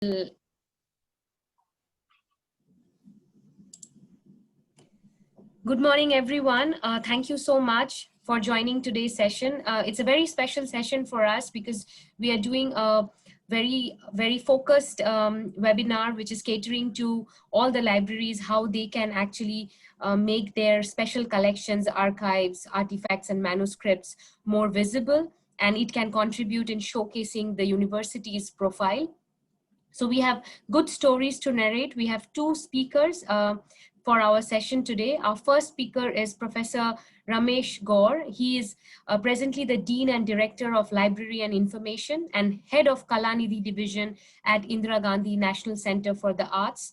Good morning, everyone. Thank you so much for joining today's session. It's a very special session for us because we are doing a very focused webinar, which is catering to all the libraries, how they can actually make their special collections, archives, artifacts, and manuscripts more visible, and it can contribute in showcasing the university's profile. So we have good stories to narrate. We have two speakers for our session today. Our first speaker is Professor Ramesh Gaur. He is presently the Dean and Director of Library and Information and Head of Kalanidhi Division at Indira Gandhi National Center for the Arts,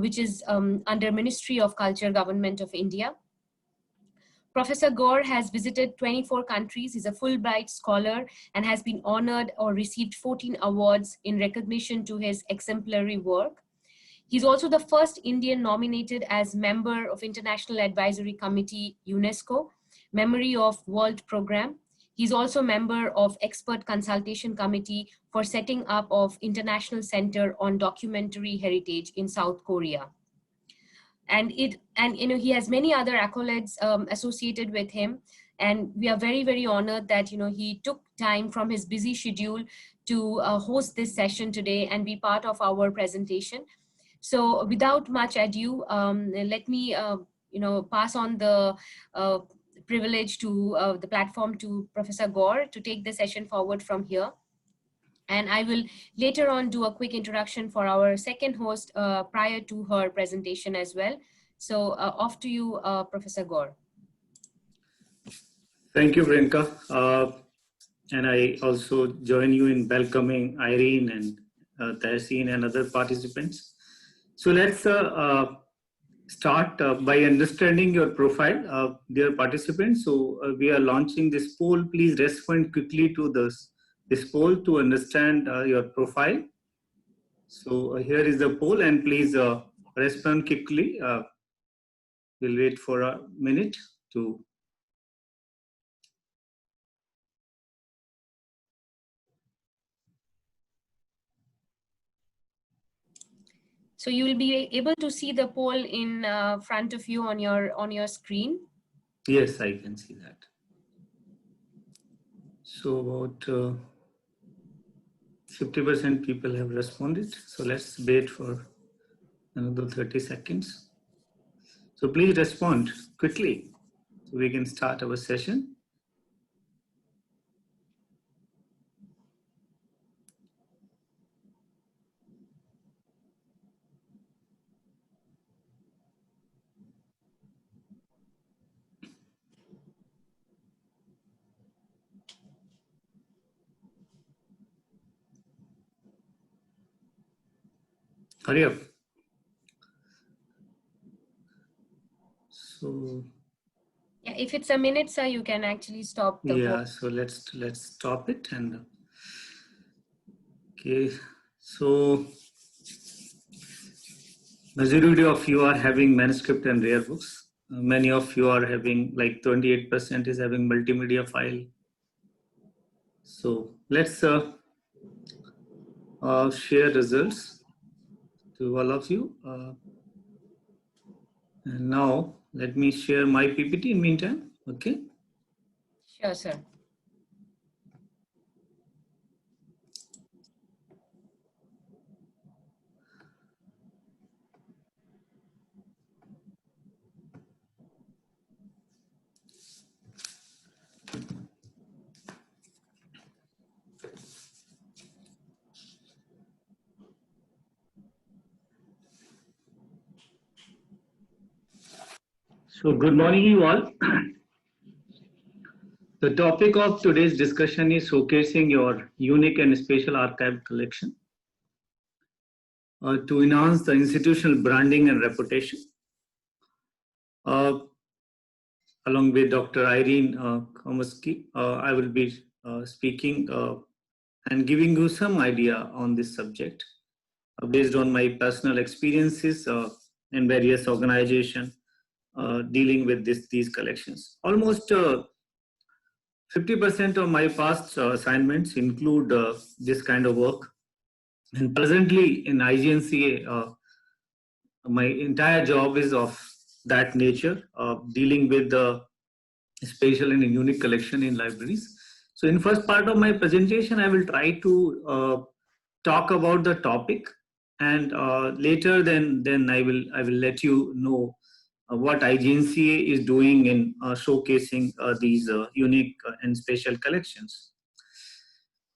which is under Ministry of Culture, Government of India. Professor Gaur has visited 24 countries. He's a Fulbright scholar and has been honored or received 14 awards in recognition to his exemplary work. He's also the first Indian nominated as member of International Advisory Committee, UNESCO, Memory of World Program. He's also member of Expert Consultation Committee for setting up of International Center on Documentary Heritage in South Korea. And he has many other accolades associated with him, and we are very honored that he took time from his busy schedule to host this session today and be part of our presentation. So without much ado, let me pass on the privilege to the platform to Professor Gaur to take the session forward from here. And I will later on do a quick introduction for our second host prior to her presentation as well. So off to you, Professor Gaur. Thank you, Priyanka. And I also join you in welcoming Irene and Tahseen and other participants. So let's start by understanding your profile, dear participants. So we are launching this poll. Please respond quickly to this poll to understand your profile. So here is the poll, and please respond quickly. We'll wait for a minute to. So you will be able to see the poll in front of you on your screen. Yes, I can see that. So about 50% people have responded. So let's wait for another 30 seconds. So please respond quickly so we can start our session. Hurry up. So yeah, if it's a minute, sir, you can actually stop the yeah, poll. so let's stop it. And okay, so majority of you are having manuscript and rare books. Many of you are having, like 28% is having multimedia file. So let's share results to all of you. And now let me share my PPT in meantime. Okay. Sure, sir. So good morning, you all. The topic of today's discussion is showcasing your unique and special archive collection to enhance the institutional branding and reputation. Along with Dr. Irene Komarsky, I will be speaking and giving you some idea on this subject based on my personal experiences in various organizations dealing with these collections. Almost 50% of my past assignments include this kind of work. And presently in IGNCA, my entire job is of that nature, dealing with the special and unique collection in libraries. So in first part of my presentation, I will try to talk about the topic, and later then I will let you know what IGNCA is doing in showcasing these unique and special collections.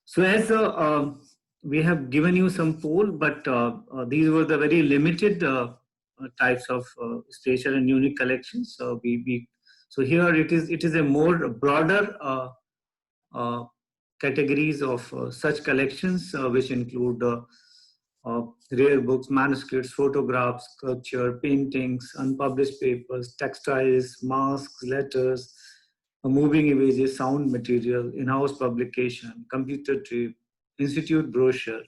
So as we have given you some poll, but these were the very limited types of special and unique collections. So so here it is a more broader uh, categories of such collections, which include rare books, manuscripts, photographs, sculpture, paintings, unpublished papers, textiles, masks, letters, moving images, sound material, in-house publication, computer chip, institute brochure,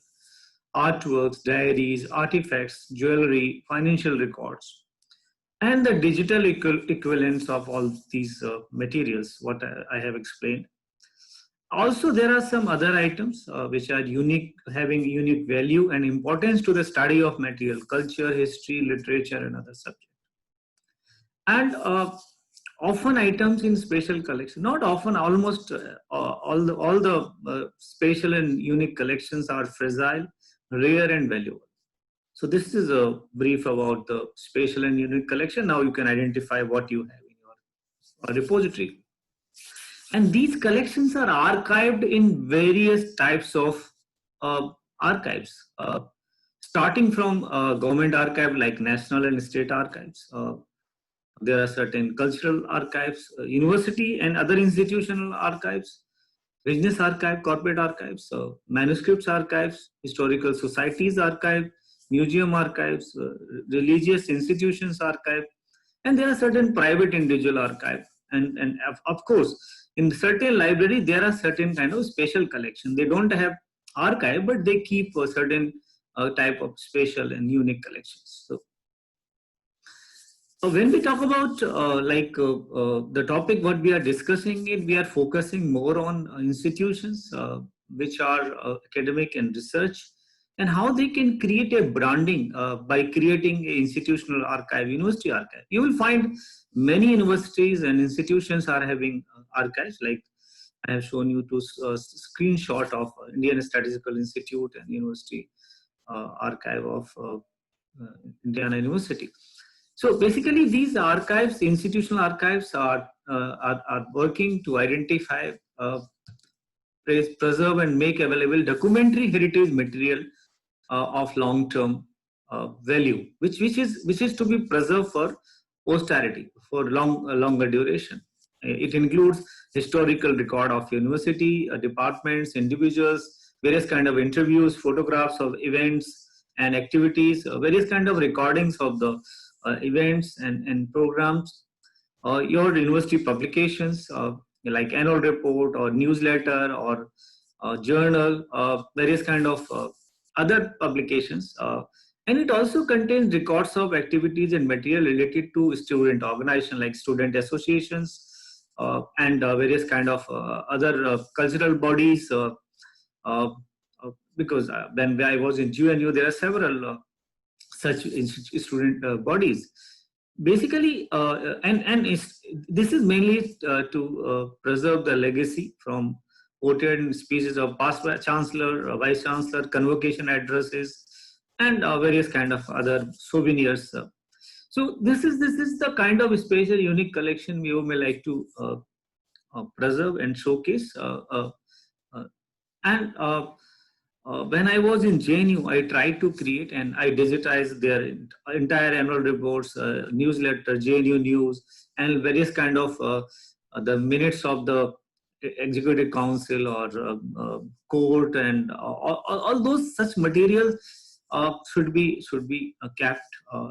artworks, diaries, artifacts, jewelry, financial records, and the digital equivalents of all these materials, what I have explained. Also, there are some other items which are unique, having unique value and importance to the study of material, culture, history, literature, and other subjects. And often items in special collection, not often, almost all the special and unique collections are fragile, rare, and valuable. So this is a brief about the special and unique collection. Now you can identify what you have in your repository. And these collections are archived in various types of archives, starting from government archive like national and state archives. There are certain cultural archives, university and other institutional archives, business archive, corporate archives, manuscripts archives, historical societies archive, museum archives, religious institutions archive, and there are certain private individual archive. And of course, in certain library, there are certain kind of special collection. They don't have archive, but they keep a certain type of special and unique collections. So when we talk about the topic what we are discussing, we are focusing more on institutions which are academic and research, and how they can create a branding by creating an institutional archive, university archive. You will find many universities and institutions are having archives. Like I have shown you two screenshot of Indian Statistical Institute and University archive of Indiana University. So basically, these archives, institutional archives, are working to identify, preserve, and make available documentary heritage material of long-term value, which is to be preserved for posterity for longer duration. It includes historical record of university, departments, individuals, various kind of interviews, photographs of events and activities, various kind of recordings of the events and programs, your university publications like annual report or newsletter or journal, various kind of other publications. And it also contains records of activities and material related to student organization like student associations and various kind of other cultural bodies. Because when I was in GNU, there are several such student bodies. Basically, this is mainly to preserve the legacy from quoted speeches of past chancellor, vice chancellor, convocation addresses, and various kind of other souvenirs. So this is the kind of special unique collection we may like to preserve and showcase. And when I was in JNU, I tried to create and I digitized their entire annual reports, newsletter, JNU News, and various kind of the minutes of the executive council or court, and all those such materials should be kept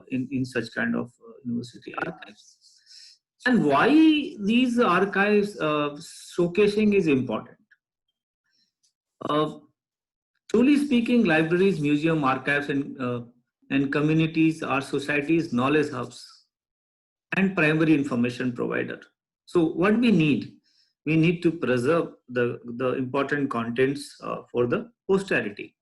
in such kind of university archives. And why these archives showcasing is important. Truly speaking, libraries, museum, archives, and communities are society's knowledge hubs and primary information provider. So what we need to preserve the important contents for the posterity.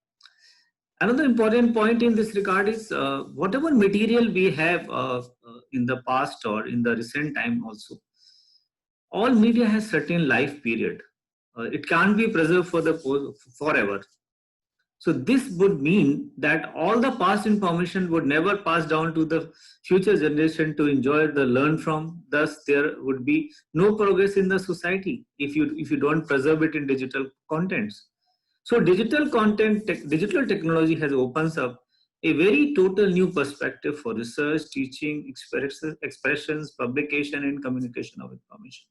Another important point in this regard is whatever material we have in the past or in the recent time also, all media has certain life period. It can't be preserved for the forever. So this would mean that all the past information would never pass down to the future generation to enjoy the learn from. Thus, there would be no progress in the society if you don't preserve it in digital contents. So digital content, digital technology has opens up a very total new perspective for research, teaching, expressions, publication, and communication of information.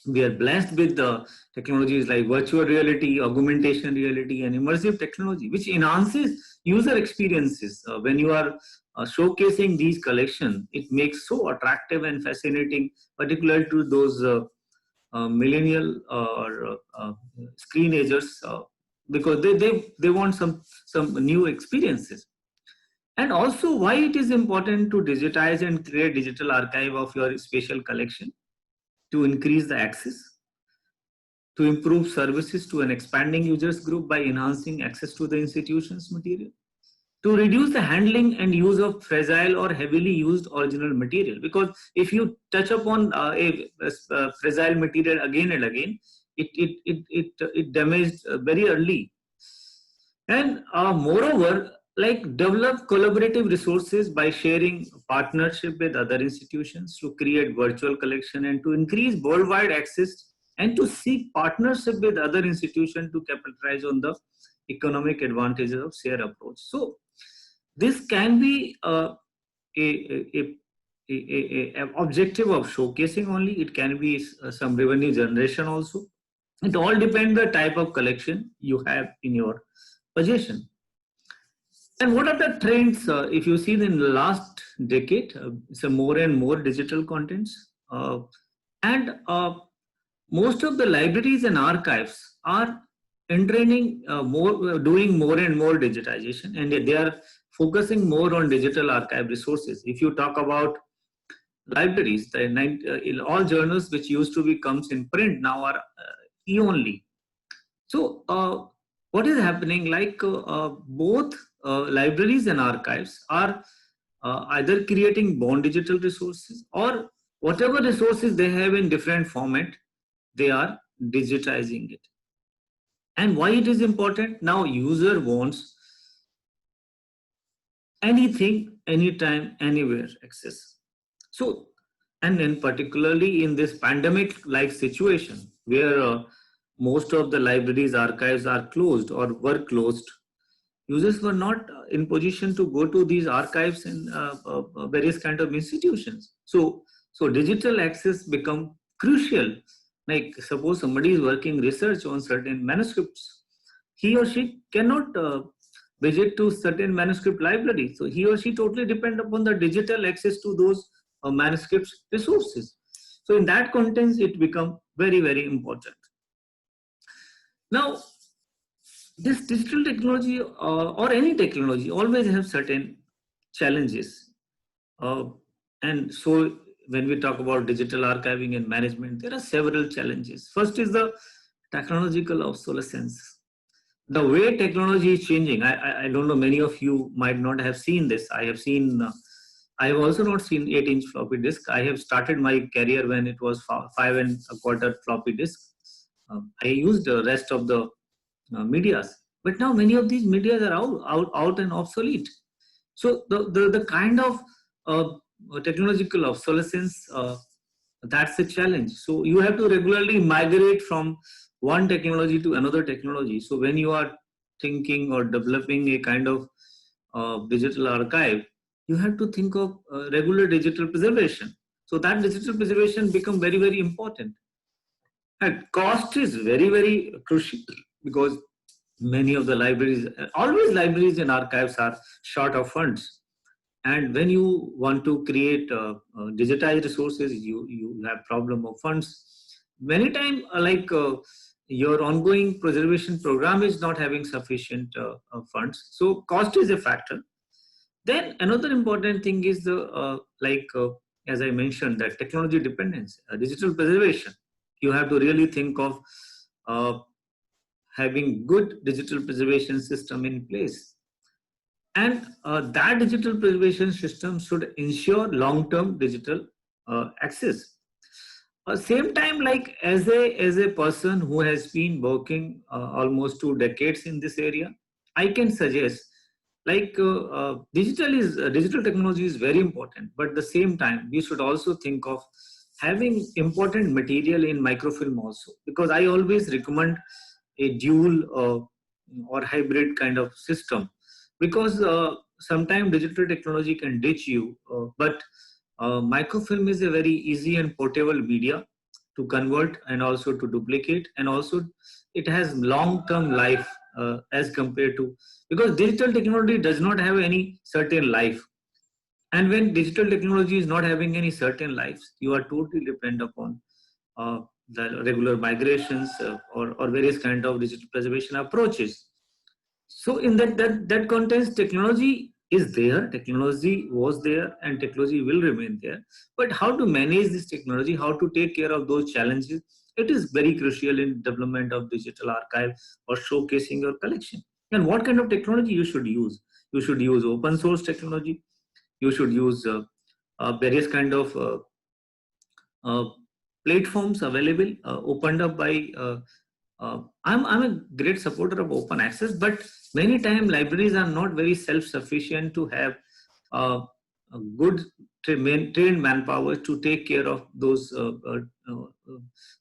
We are blessed with the technologies like virtual reality, augmentation reality, and immersive technology, which enhances user experiences. When you are showcasing these collections, it makes so attractive and fascinating, particularly to those millennial or screenagers, because they want some new experiences. And also, why it is important to digitize and create digital archive of your spatial collection, to increase the access, to improve services to an expanding users group by enhancing access to the institution's material, to reduce the handling and use of fragile or heavily used original material. Because if you touch upon a fragile material again and again, it damaged very early. And moreover, like develop collaborative resources by sharing partnership with other institutions to create virtual collection and to increase worldwide access, and to seek partnership with other institutions to capitalize on the economic advantages of share approach. So this can be a objective of showcasing only. It can be some revenue generation also. It all depends the type of collection you have in your possession. And what are the trends? If you see in the last decade, it's a more and more digital contents, and most of the libraries and archives are doing more and more digitization, and they are focusing more on digital archive resources. If you talk about libraries, all journals which used to be comes in print now are e-only. So what is happening, like both libraries and archives are either creating born digital resources, or whatever resources they have in different format, they are digitizing it. And why it is important? Now user wants anything, anytime, anywhere access. So, and then particularly in this pandemic like situation where most of the libraries archives are closed or were closed, users were not in position to go to these archives in various kind of institutions. So digital access become crucial. Like suppose somebody is working research on certain manuscripts, he or she cannot visit to certain manuscript library. So he or she totally depend upon the digital access to those manuscripts resources. So in that context, it become very, very important. Now, this digital technology or any technology always have certain challenges. And so when we talk about digital archiving and management, there are several challenges. First is the technological obsolescence. The way technology is changing, I don't know, many of you might not have seen this. I have seen, I have also not seen 8-inch floppy disk. I have started my career when it was 5.25 floppy disk. I used the rest of the medias, but now many of these medias are out and obsolete. So the kind of technological obsolescence, that's a challenge. So you have to regularly migrate from one technology to another technology. So when you are thinking or developing a kind of digital archive, you have to think of regular digital preservation. So that digital preservation become very, very important. And cost is very, very crucial, because many of the libraries, always libraries and archives are short of funds. And when you want to create digitized resources, you have problem of funds. Many times, your ongoing preservation program is not having sufficient funds. So cost is a factor. Then another important thing is the as I mentioned, that technology dependence, digital preservation. You have to really think of having good digital preservation system in place. And that digital preservation system should ensure long-term digital access. Same time, like as a person who has been working almost 2 decades in this area, I can suggest like digital technology is very important, but at the same time we should also think of having important material in microfilm also, because I always recommend a dual or hybrid kind of system, because sometimes digital technology can ditch you, but microfilm is a very easy and portable media to convert and also to duplicate, and also it has long-term life as compared to, because digital technology does not have any certain life. And when digital technology is not having any certain lives, you are totally dependent upon the regular migrations or various kind of digital preservation approaches. So in that context, technology is there, technology was there, and technology will remain there. But how to manage this technology, how to take care of those challenges, it is very crucial in development of digital archive or showcasing your collection. And what kind of technology you should use? You should use open source technology. You should use various kind of uh, platforms available, opened up by I'm a great supporter of open access, but many times libraries are not very self-sufficient to have a good trained manpower to take care of those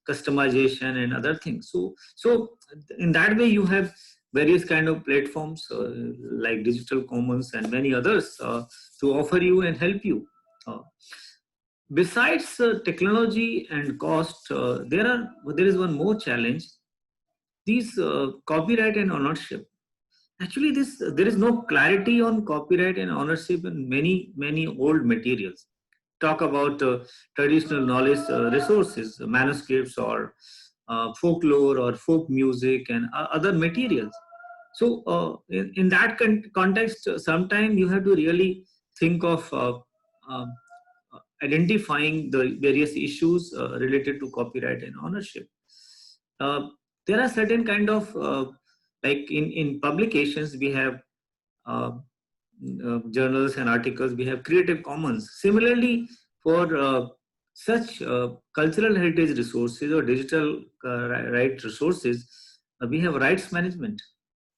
customization and other things. So in that way, you have various kind of platforms like Digital Commons and many others to offer you and help you. Uh, Besides technology and cost, there is one more challenge. These copyright and ownership. Actually, this there is no clarity on copyright and ownership in many old materials. Talk about traditional knowledge resources, manuscripts, or folklore or folk music and other materials. So, in that context, sometimes you have to really think of um, identifying the various issues related to copyright and ownership. Uh, there are certain kind of like in publications we have uh, journals and articles, we have Creative Commons. Similarly, for such cultural heritage resources or digital right resources, we have rights management.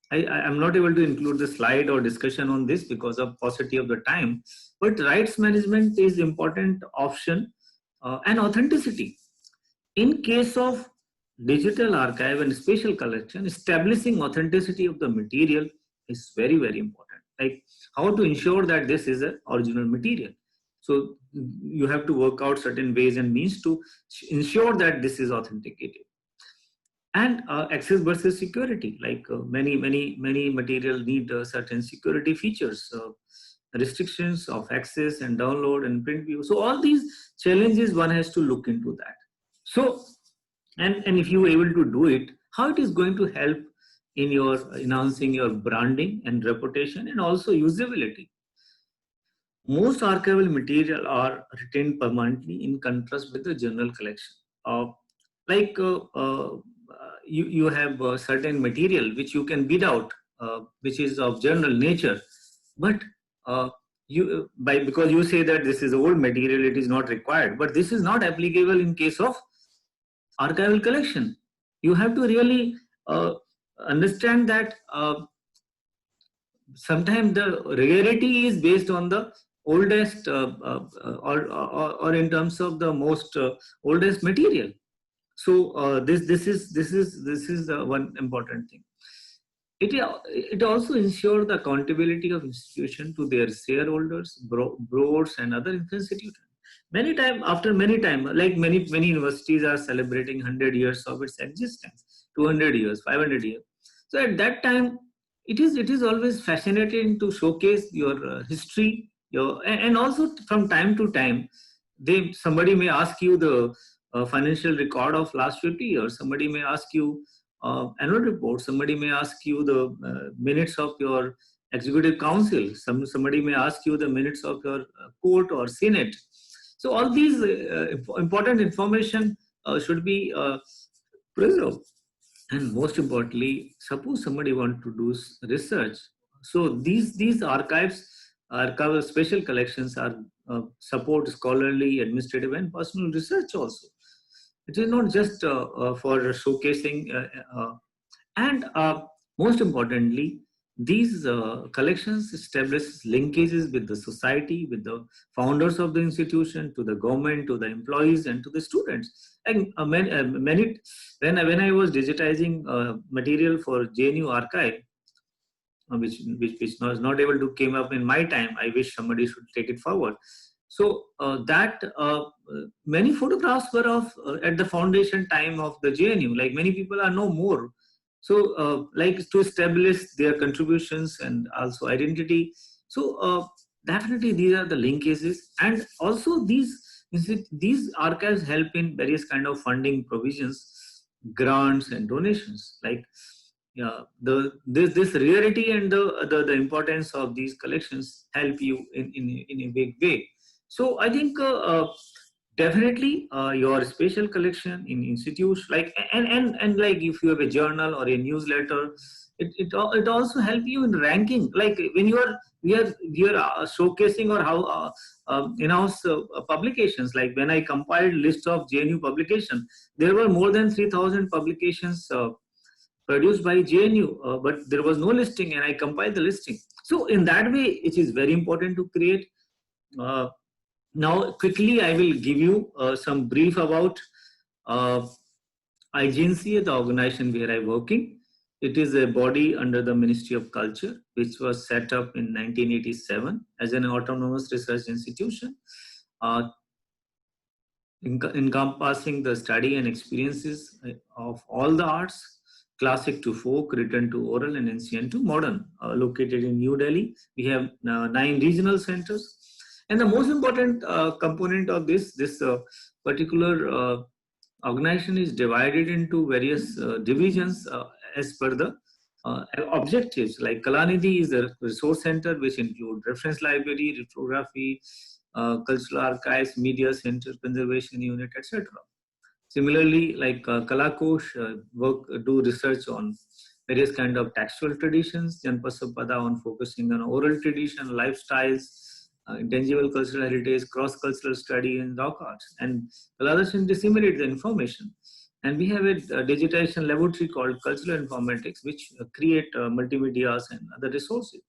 I'm not able to include the slide or discussion on this because of paucity of the time, but rights management is important option, and authenticity. In case of digital archive and special collection, establishing authenticity of the material is very important. Like how to ensure that this is an original material. So you have to work out certain ways and means to ensure that this is authenticated. And access versus security, like many material need certain security features, restrictions of access and download and print view. So all these challenges, one has to look into that. So and if you are able to do it, how it is going to help in your enhancing your branding and reputation and also usability. Most archival material are retained permanently in contrast with the general collection. Like you have certain material which you can bid out, which is of general nature, but you by because you say that this is old material, it is not required, but this is not applicable in case of archival collection. You have to really understand that sometimes the rarity is based on the oldest or in terms of the most oldest material. So this is one important thing. It also ensures the accountability of institution to their shareholders, boards, and other institutions. Many time, like many universities are celebrating 100 years of its existence, 200 years, 500 years. So at that time, it is always fascinating to showcase your history, and also from time to time, somebody may ask you the financial record of last 50 years. Somebody may ask you annual report. Somebody may ask you the minutes of your executive council. Somebody may ask you the minutes of your court or senate. So all these important information should be preserved. And most importantly, suppose somebody want to do research, So these archival special collections are support scholarly, administrative, and personal research also. It is not just for showcasing, and most importantly, these collections establish linkages with the society, with the founders of the institution, to the government, to the employees, and to the students. And many when I was digitizing material for JNU archive, which was not able to came up in my time. I wish somebody should take it forward. So that many photographs were of at the foundation time of the JNU. Like many people are no more. So like to establish their contributions and also identity. So definitely these are the linkages, and also these archives help in various kind of funding provisions, grants and donations. Like yeah, this rarity and the importance of these collections help you in a big way. So I think definitely your special collection in institutes, like and like if you have a journal or a newsletter, it also help you in ranking. Like when we are showcasing or how in-house publications. Like when I compiled list of JNU publication, there were more than 3,000 publications produced by JNU, but there was no listing, and I compiled the listing. So in that way, it is very important to create. Uh, Now, quickly, I will give you some brief about uh, IGNCA, the organization where I'm working. It is a body under the Ministry of Culture, which was set up in 1987 as an autonomous research institution, uh, encompassing the study and experiences of all the arts, classic to folk, written to oral, and ancient to modern. Located in New Delhi, we have 9 regional centers. And the most important component of this particular organization is divided into various divisions as per the objectives. Like Kalanidhi is a resource center which include reference library, retrography, cultural archives, media center, conservation unit, etc. Similarly, like Kalakosh do research on various kind of textual traditions, Janpasampada on focusing on oral tradition, lifestyles, intangible cultural heritage, cross-cultural study, and rock arts. And Kaladarsan disseminate the information. And we have a digitization laboratory called Cultural Informatics, which create multimedias and other resources.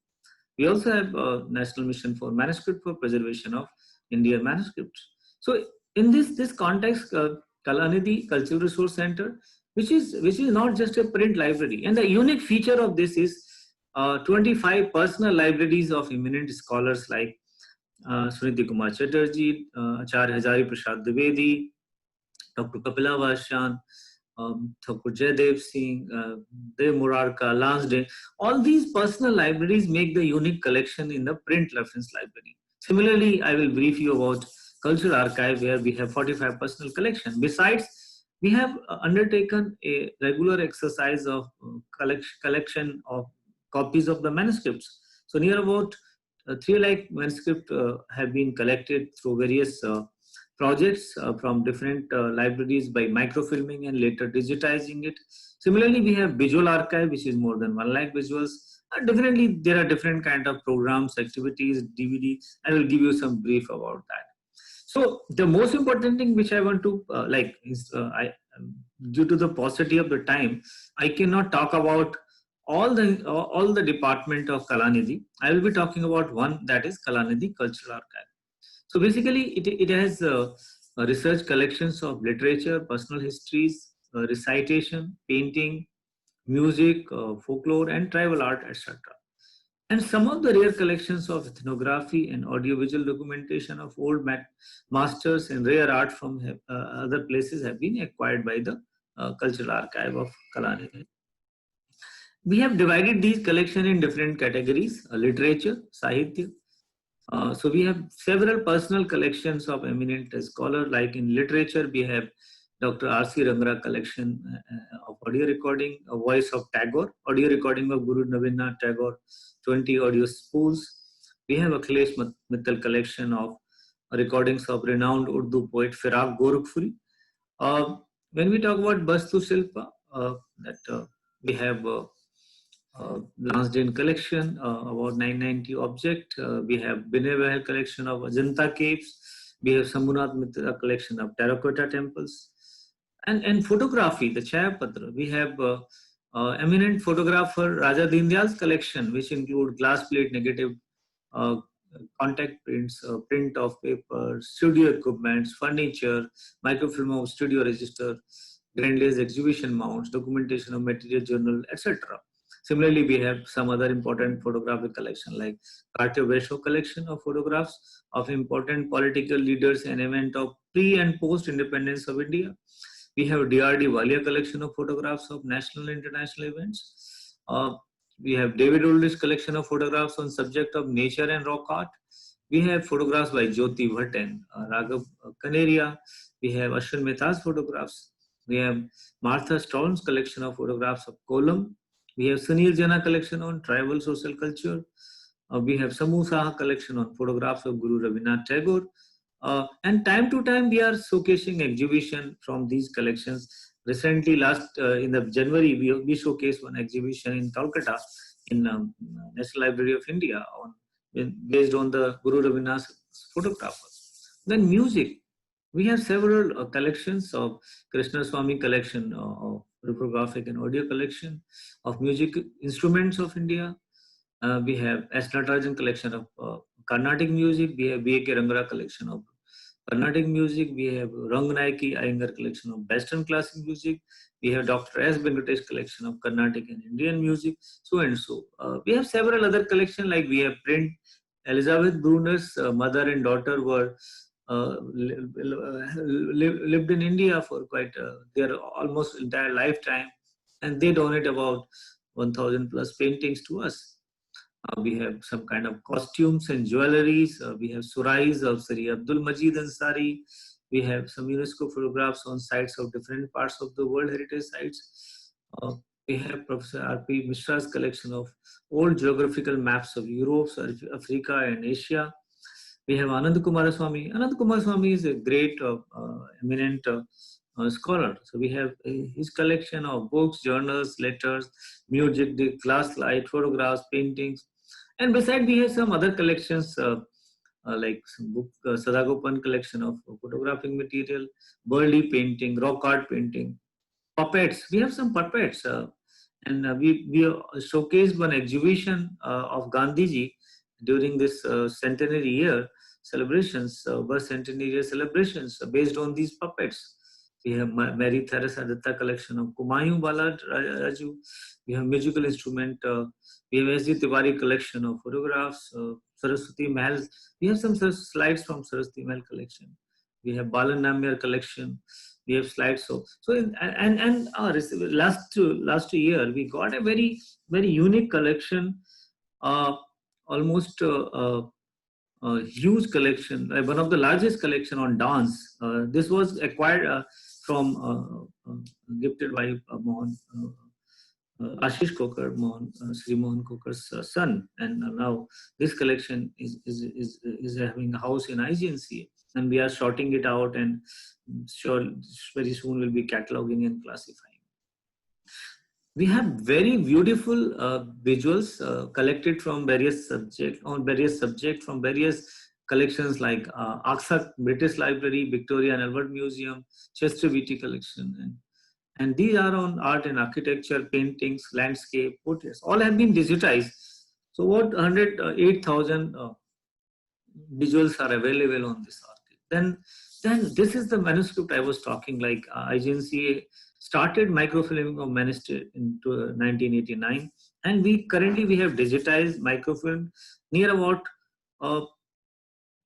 We also have a National Mission for Manuscript for Preservation of Indian Manuscripts. So in this context, Kalanidhi Cultural Resource Center, which is not just a print library, and the unique feature of this is 25 personal libraries of eminent scholars like Suniti Kumar Chatterjee, Acharya Hazari Prasad Dwivedi, Dr. Kapila Varshan, Thakur Jaydev Singh, Dev Murarka, Lansdale. All these personal libraries make the unique collection in the print reference library. Similarly, I will brief you about Cultural Archive, where we have 45 personal collection. Besides, we have undertaken a regular exercise of collection of copies of the manuscripts. So near about 3 lakh manuscripts have been collected through various projects from different libraries by microfilming and later digitizing it. Similarly, we have visual archive, which is more than 1 lakh visuals. Definitely, there are different kind of programs, activities, DVD. I will give you some brief about that. So the most important thing which I want to is due to the paucity of the time, I cannot talk about all the department of Kalanidhi. I will be talking about one, that is Kalanidhi Cultural Archive. So basically, it has research collections of literature, personal histories, recitation, painting, music, folklore, and tribal art, etc. And some of the rare collections of ethnography and audiovisual documentation of old masters and rare art from other places have been acquired by the Cultural Archive of Kalanidhi. We have divided these collections in different categories: literature, Sahitya. So we have several personal collections of eminent scholars. Like in literature, we have Dr. R.C. Rangra collection of audio recording, a voice of Tagore, audio recording of Guru Rabindranath Tagore, 20 audio spools. We have Akhilesh Mittal collection of recordings of renowned Urdu poet Firaq Gorakhpuri. When we talk about Vastu Shilpa, we have Lansdane collection, about 990 objects. We have Binay Bahel collection of Ajanta caves. We have Sambhunath Mitra collection of terracotta temples. And photography, the Chayapatra. We have eminent photographer Raja Deendayal's collection, which include glass plate negative, contact prints, print of paper, studio equipments, furniture, microfilm of studio register, Grande's exhibition mounts, documentation of material journal, etc. Similarly, we have some other important photographic collection like Cartier-Bresson collection of photographs of important political leaders and event of pre and post independence of India. We have D.R.D. Walia collection of photographs of national and international events. We have David Aldrich's collection of photographs on subject of nature and rock art. We have photographs by Jyoti Bhatt and Raghav Kaneria. We have Ashwin Mehta's photographs. We have Martha Storm's collection of photographs of Kollam. We have Sunil Jana collection on tribal social culture. We have Samu Saha collection on photographs of Guru Rabindranath Tagore. And time to time, we are showcasing exhibition from these collections. Recently, in the January, we showcased one exhibition in Calcutta in National Library of India based on the Guru Rabindranath photographers. Then music. We have several collections of Krishna Swami collection of photographic and audio collection of music instruments of India. We have S. Natarajan collection of Carnatic music. We have B.A.K. Rangara collection of Carnatic music. We have Rangnayaki Iyengar collection of Western classic music. We have Dr. S. Venkatesh collection of Carnatic and Indian music, so and so. We have several other collections like we have print. Elizabeth Brunner's mother and daughter were lived in India for quite their almost entire lifetime, and they donate about 1,000 plus paintings to us. We have some kind of costumes and jewelries. We have surais of Sri Abdul Majid Ansari. We have some UNESCO photographs on sites of different parts of the World Heritage Sites. We have Professor R.P. Mishra's collection of old geographical maps of Europe, Africa, and Asia. We have Anand Kumaraswamy. Anand Kumaraswamy is a great, eminent scholar. So we have his collection of books, journals, letters, music, glass light, photographs, paintings. And besides, we have some other collections like some book, Sadagopan collection of photographic material, Burley painting, rock art painting, puppets. We have some puppets. And we showcased one exhibition of Gandhiji during this centenary year celebrations, birth centenary year celebrations based on these puppets. We have Mary Theresa Datta collection of Kumayu Bala Raju. We have musical instrument. We have S.G. Tiwari collection of photographs. Saraswati Mahal. We have some slides from Saraswati Mahal collection. We have Balan Namyar collection. We have slides. So last year we got a very unique collection. Almost huge collection, one of the largest collection on dance. This was acquired from gifted by Mohan Ashish Kokar, Sri Mohan Kokar's son, and now this collection is having a house in IGNCA, and we are sorting it out, and sure very soon we'll be cataloging and classifying. We have very beautiful visuals collected from various subjects from various collections like Aksa British Library, Victoria and Albert Museum, Chester Beatty collection, and these are on art and architecture, paintings, landscape, portraits. All have been digitized. So what 108,000 visuals are available on this archive. Then this is the manuscript I was talking, like IGNCA started microfilming of manuscript in 1989, and we have digitized microfilm near about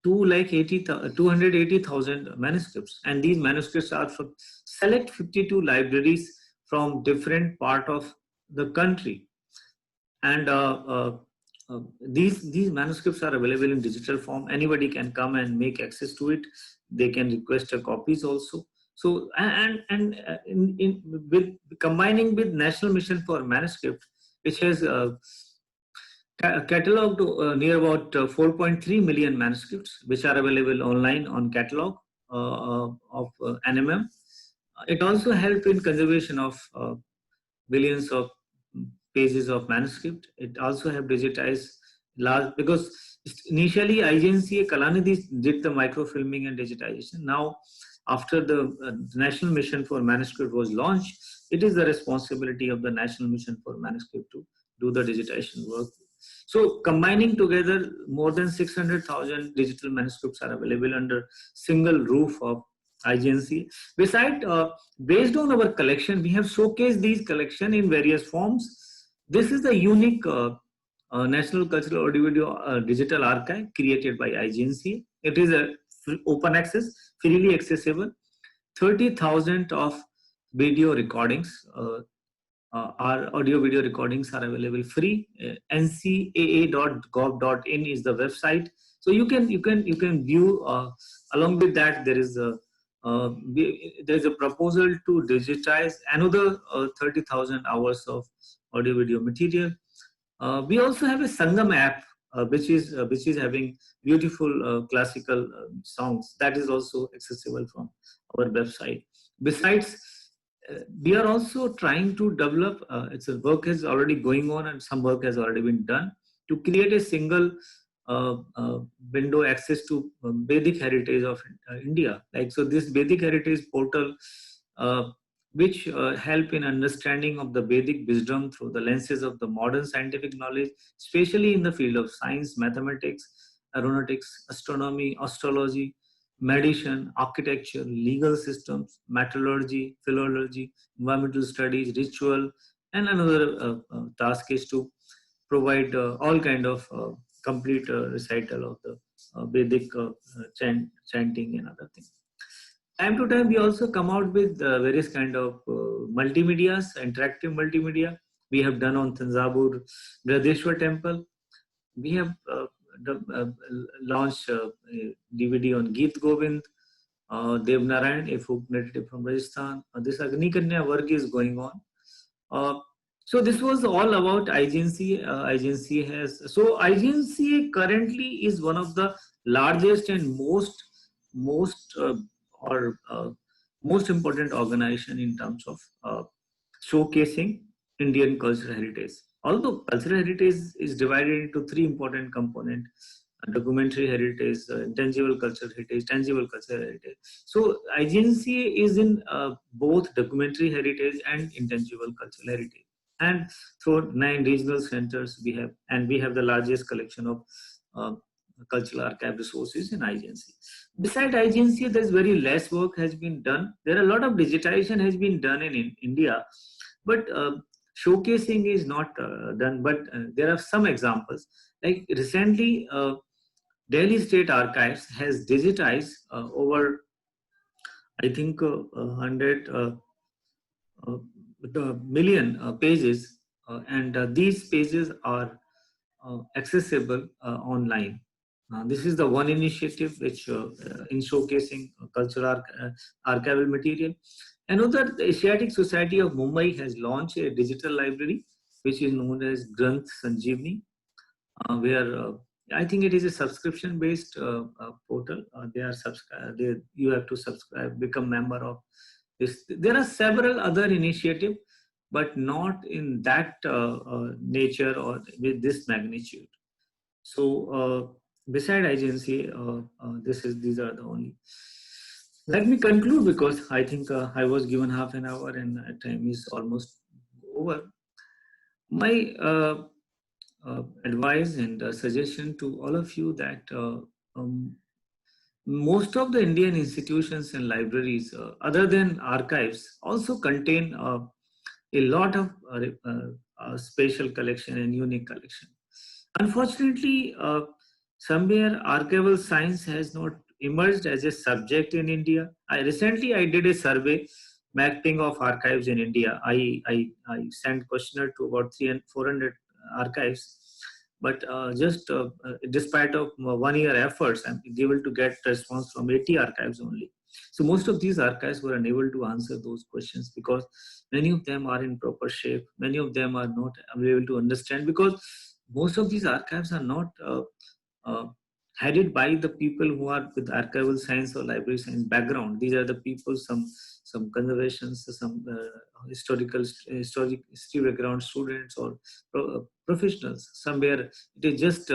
280,000 manuscripts, and these manuscripts are from select 52 libraries from different part of the country, and these manuscripts are available in digital form. Anybody can come and make access to it. They can request copies also. So with combining with National Mission for Manuscript, which has cataloged near about 4.3 million manuscripts, which are available online on catalog of NMM. It also helped in conservation of billions of pages of manuscript. It also have digitized large, because initially IGNCA Kalanidhi did the microfilming and digitization. Now, after the National Mission for Manuscript was launched, it is the responsibility of the National Mission for Manuscript to do the digitization work. So combining together, more than 600,000 digital manuscripts are available under single roof of IGNCA. Besides, based on our collection, we have showcased these collection in various forms. This is the unique National Cultural Audio Video Digital Archive created by IGNCA. It is a open access, freely accessible. 30,000 of video recordings, our audio video recordings are available free. ncaa.gov.in is the website. So you can view. Along with that, there is a proposal to digitize another 30,000 hours of audio video material. We also have a Sangam app, which is having beautiful classical songs that is also accessible from our website. Besides, we are also trying to develop. It's a work is already going on, and some work has already been done to create a single window access to Vedic heritage of India. Like, so, this Vedic heritage portal, which help in understanding of the Vedic wisdom through the lenses of the modern scientific knowledge, especially in the field of science, mathematics, aeronautics, astronomy, astrology, medicine, architecture, legal systems, metallurgy, philology, environmental studies, ritual, and another task is to provide all kind of complete recital of the Vedic chanting and other things. Time to time, we also come out with various kind of multimedias, interactive multimedia. We have done on Tanjavur Bradeshwar Temple. We have launched a DVD on Geet Govind, Dev Narayan, a folk narrative from Rajasthan. This Agni Kanya work is going on. So this was all about IGNCA. IGNCA has, so IGNCA currently is one of the largest and most important organization in terms of showcasing Indian cultural heritage. Although cultural heritage is divided into three important components: documentary heritage, intangible cultural heritage, tangible cultural heritage. So IGNCA is in both documentary heritage and intangible cultural heritage. And through 9 regional centers we have, and we have the largest collection of cultural archive resources in IGNCA. Besides IGNCA, there's very less work has been done. There are a lot of digitization has been done in India, but showcasing is not done. But there are some examples. Like recently, Delhi State Archives has digitized over, I think, 100 million pages, and these pages are accessible online. This is the one initiative which in showcasing cultural archival material. Another, the Asiatic Society of Mumbai has launched a digital library which is known as Granth Sanjeevani, where I think it is a subscription-based portal. You have to subscribe, become member of this. There are several other initiatives, but not in that nature or with this magnitude. So, beside IGNCA, these are the only. Let me conclude, because I think I was given half an hour and time is almost over. My advice and suggestion to all of you that most of the Indian institutions and libraries, other than archives, also contain a lot of special collection and unique collection. Unfortunately, somewhere archival science has not emerged as a subject in India. I did a survey mapping of archives in India. I sent questionnaire to about 300 and 400 archives, but despite of 1 year efforts, I'm able to get response from 80 archives only. So most of these archives were unable to answer those questions because many of them are in proper shape. Many of them are not able to understand, because most of these archives are not headed by the people who are with archival science or library science background. These are the people, some conservations, some history background students or professionals. Somewhere it is just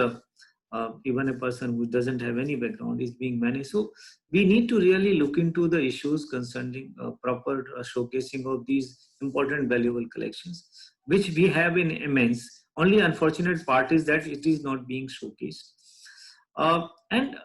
even a person who doesn't have any background is being managed. So we need to really look into the issues concerning proper showcasing of these important valuable collections, which we have in immense. Only unfortunate part is that it is not being showcased. And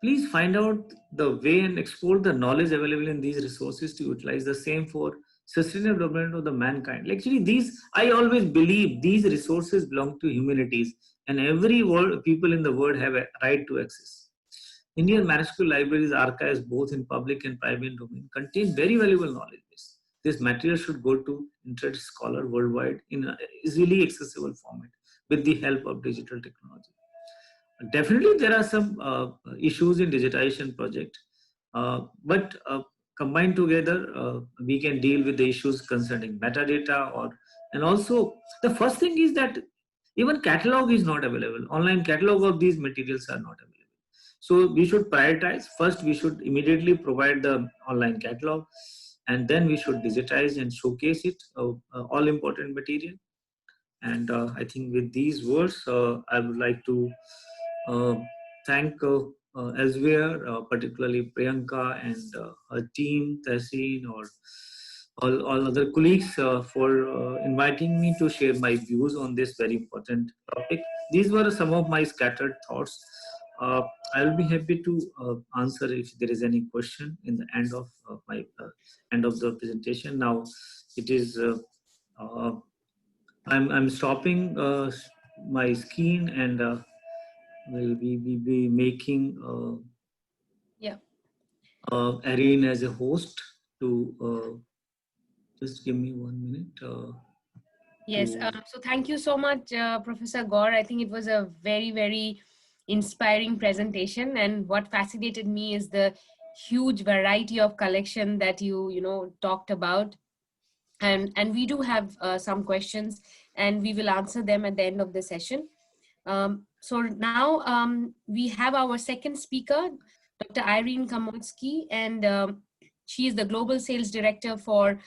please find out the way and explore the knowledge available in these resources to utilize the same for sustainable development of the mankind. Actually, I always believe these resources belong to humanities, and every people in the world have a right to access. Indian manuscript libraries archives, both in public and private domain, contain very valuable knowledge base. This material should go to interested scholar worldwide in an easily accessible format with the help of digital technology. Definitely, there are some issues in digitization project, but combined together, we can deal with the issues concerning metadata and also the first thing is that even catalog is not available. Online catalog of these materials are not available. So we should prioritize. First, we should immediately provide the online catalog, and then we should digitize and showcase it, all important material. And I think with these words, I would like to uh, thank Elsewhere, particularly Priyanka and her team, Tehseen, or all other colleagues for inviting me to share my views on this very important topic. These were some of my scattered thoughts. Uh, I'll be happy to answer if there is any question in the end of my end of the presentation. Now, it is uh, I'm stopping my screen and we be making Yeah. Irene as a host to just give me 1 minute. Yes. So thank you so much, Professor Gaur. I think it was a very, very inspiring presentation. And what fascinated me is the huge variety of collection that you talked about. And we do have some questions, and we will answer them at the end of the session. So now we have our second speaker, Dr. Irene Kamotsky, and she is the Global Sales Director for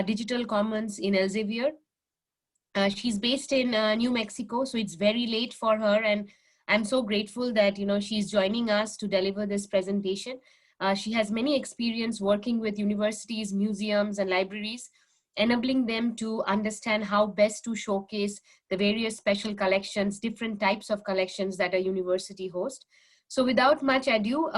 Digital Commons in Elsevier. She's based in New Mexico, so it's very late for her, and I'm so grateful that she's joining us to deliver this presentation. She has many experience working with universities, museums, and libraries, enabling them to understand how best to showcase the various special collections, different types of collections that a university hosts. So without much ado,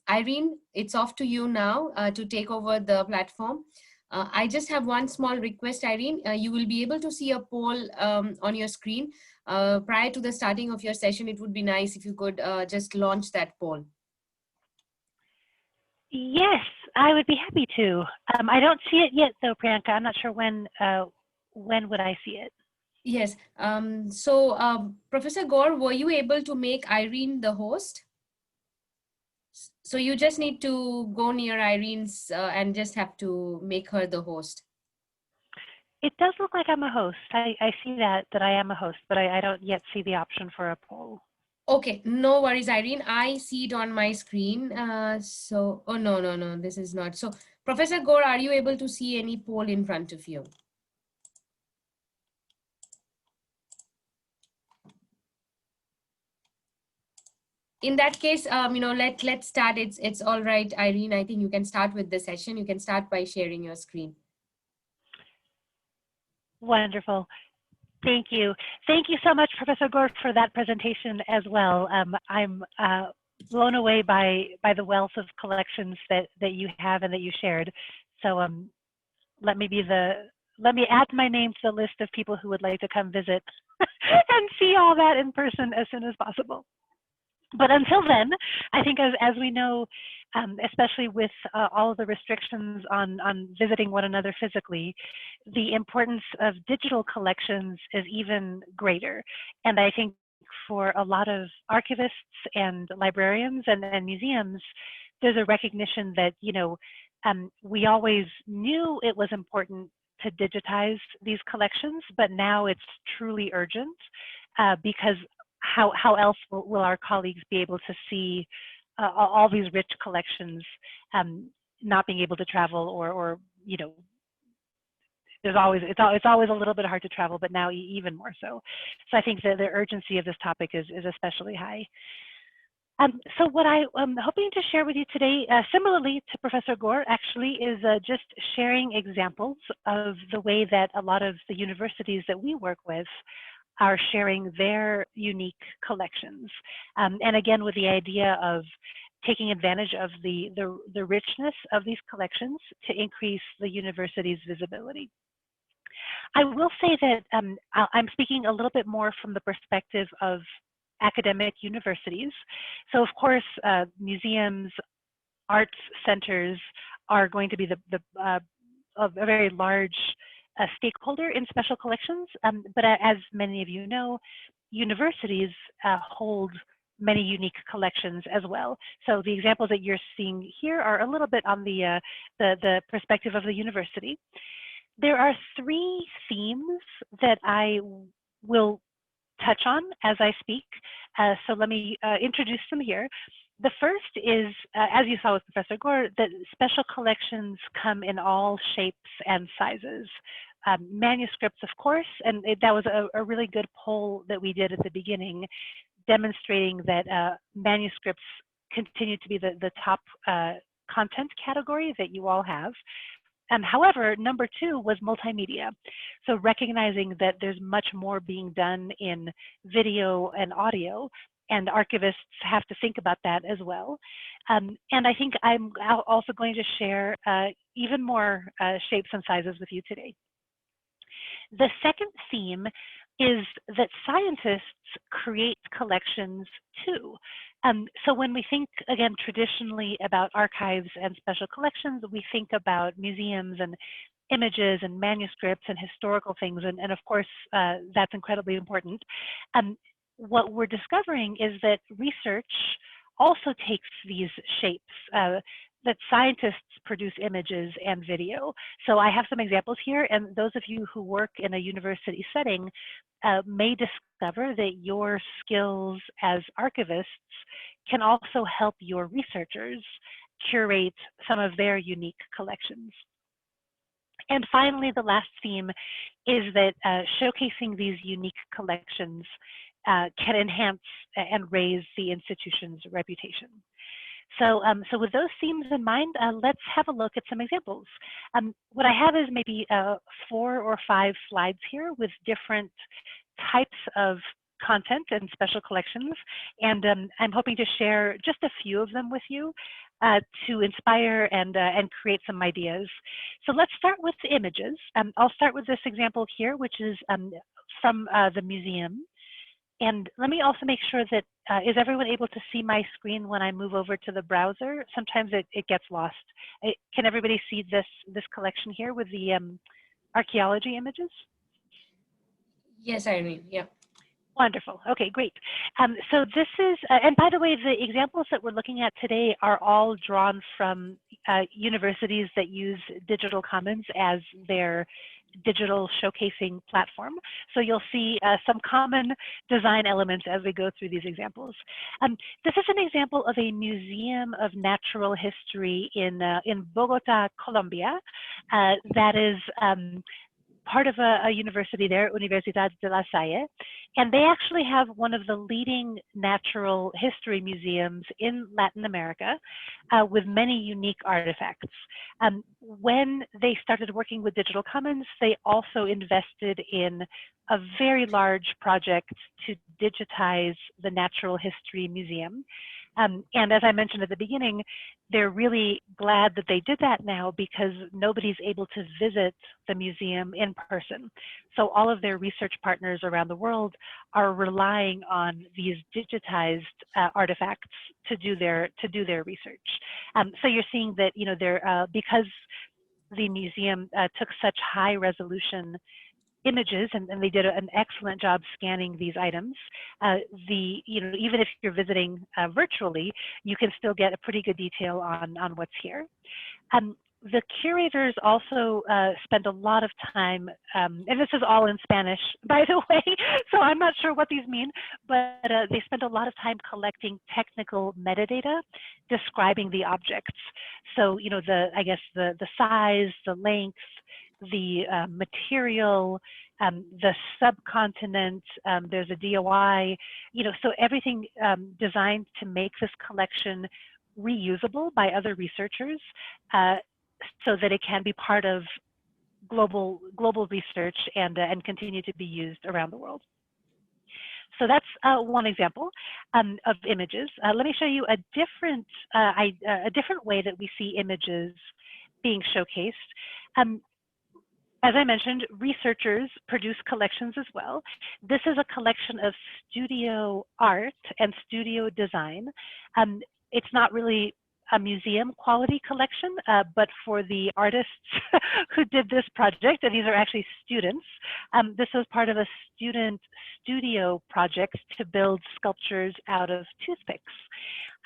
Irene, it's off to you now to take over the platform. I just have one small request, Irene. You will be able to see a poll on your screen. Prior to the starting of your session, it would be nice if you could just launch that poll. Yes, I would be happy to. I don't see it yet, though, Priyanka. I'm not sure when would I see it. Yes. Professor Gaur, were you able to make Irene the host? So you just need to go near Irene's and just have to make her the host. It does look like I'm a host. I see that I am a host, but I don't yet see the option for a poll. Okay, no worries, Irene. I see it on my screen. Oh, no, this is not. So Professor Gaur, are you able to see any poll in front of you? In that case, let's start. It's all right, Irene. I think you can start with the session. You can start by sharing your screen. Wonderful. Thank you. Thank you so much, Professor Gaur, for that presentation as well. I'm blown away by the wealth of collections that you have and that you shared. So let me add my name to the list of people who would like to come visit and see all that in person as soon as possible. But until then, I think as we know, especially with all of the restrictions on visiting one another physically, the importance of digital collections is even greater. And I think for a lot of archivists and librarians and museums, there's a recognition that, we always knew it was important to digitize these collections, but now it's truly urgent because how else will our colleagues be able to see all these rich collections, not being able to travel, or you know, it's always a little bit hard to travel, but now even more so. So I think that the urgency of this topic is especially high. So what I'm hoping to share with you today, similarly to Professor Gore, actually, is just sharing examples of the way that a lot of the universities that we work with are sharing their unique collections. And again, with the idea of taking advantage of the richness of these collections to increase the university's visibility. I will say that I'm speaking a little bit more from the perspective of academic universities. So of course, museums, arts centers are going to be a very large stakeholder in special collections. But as many of you know, universities hold many unique collections as well. So the examples that you're seeing here are a little bit on the perspective of the university. There are 3 themes that I will touch on as I speak. So let me introduce them here. The first is, as you saw with Professor Gore, that special collections come in all shapes and sizes. Manuscripts, of course, and that was a really good poll that we did at the beginning, demonstrating that manuscripts continue to be the top content category that you all have. However, number 2 was multimedia. So recognizing that there's much more being done in video and audio, and archivists have to think about that as well. And I think I'm also going to share even more shapes and sizes with you today. The second theme is that scientists create collections too. So when we think, again, traditionally about archives and special collections, we think about museums and images and manuscripts and historical things, and of course, that's incredibly important. What we're discovering is that research also takes these shapes, that scientists produce images and video. So I have some examples here, and those of you who work in a university setting may discover that your skills as archivists can also help your researchers curate some of their unique collections. And finally, the last theme is that showcasing these unique collections can enhance and raise the institution's reputation. So, so with those themes in mind, let's have a look at some examples. What I have is maybe 4 or 5 slides here with different types of content and special collections, and I'm hoping to share just a few of them with you to inspire and create some ideas. So let's start with the images. I'll start with this example here, which is from the museum. And let me also make sure that, is everyone able to see my screen when I move over to the browser? Sometimes it gets lost. Can everybody see this collection here with the archaeology images? Yes, Irene, yeah. Wonderful. Okay, great. So this is, and by the way, the examples that we're looking at today are all drawn from universities that use Digital Commons as their digital showcasing platform. So you'll see some common design elements as we go through these examples. This is an example of a museum of natural history in Bogota, Colombia, that is part of a university there, Universidad de La Salle, and they actually have one of the leading natural history museums in Latin America with many unique artifacts. When they started working with Digital Commons, they also invested in a very large project to digitize the Natural History Museum. And as I mentioned at the beginning, they're really glad that they did that now because nobody's able to visit the museum in person. So all of their research partners around the world are relying on these digitized artifacts to do their research. So you're seeing that, you know, they're because the museum took such high resolution images, and they did an excellent job scanning these items. Even if you're visiting virtually, you can still get a pretty good detail on what's here. the curators also spend a lot of time, and this is all in Spanish, by the way, so I'm not sure what these mean, but they spend a lot of time collecting technical metadata describing the objects. So, you know, I guess the size, the length, the material, the subcontinent, there's a DOI, you know, so everything designed to make this collection reusable by other researchers, so that it can be part of global research and continue to be used around the world. So that's one example of images. Let me show you a different way that we see images being showcased. As I mentioned, researchers produce collections as well. This is a collection of studio art and studio design. It's not really a museum quality collection, but for the artists who did this project, and these are actually students, this was part of a student studio project to build sculptures out of toothpicks.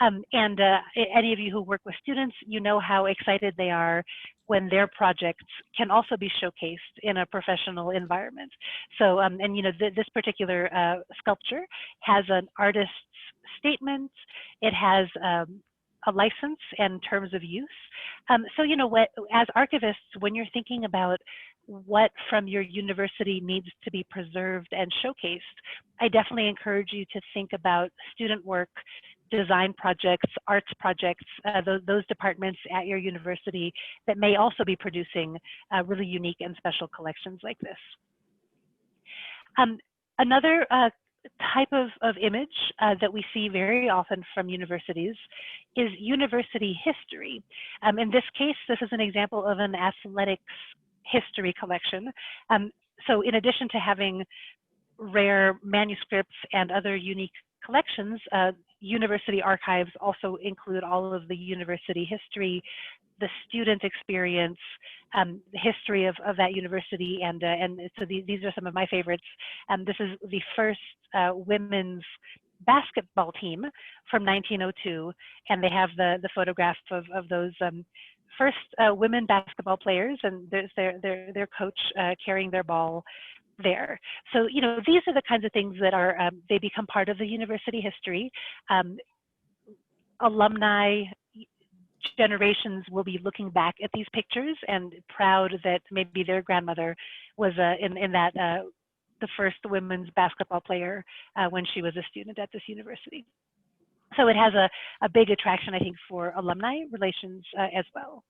Any of you who work with students, you know how excited they are when their projects can also be showcased in a professional environment. So, and you know, this particular sculpture has an artist's statement. It has a license and terms of use. So, you know, as archivists, when you're thinking about what from your university needs to be preserved and showcased, I definitely encourage you to think about student work, design projects, arts projects, those departments at your university that may also be producing really unique and special collections like this. Another type of image that we see very often from universities is university history. In this case, this is an example of an athletics history collection. So in addition to having rare manuscripts and other unique collections, university archives also include all of the university history, the student experience, the history of that university, and so these are some of my favorites. This is the first women's basketball team from 1902, and they have the photograph of those first women basketball players, and there's their coach carrying their ball there. So, you know, these are the kinds of things that are, they become part of the university history. Alumni generations will be looking back at these pictures and proud that maybe their grandmother was in that, the first women's basketball player when she was a student at this university. So it has a big attraction, I think, for alumni relations as well.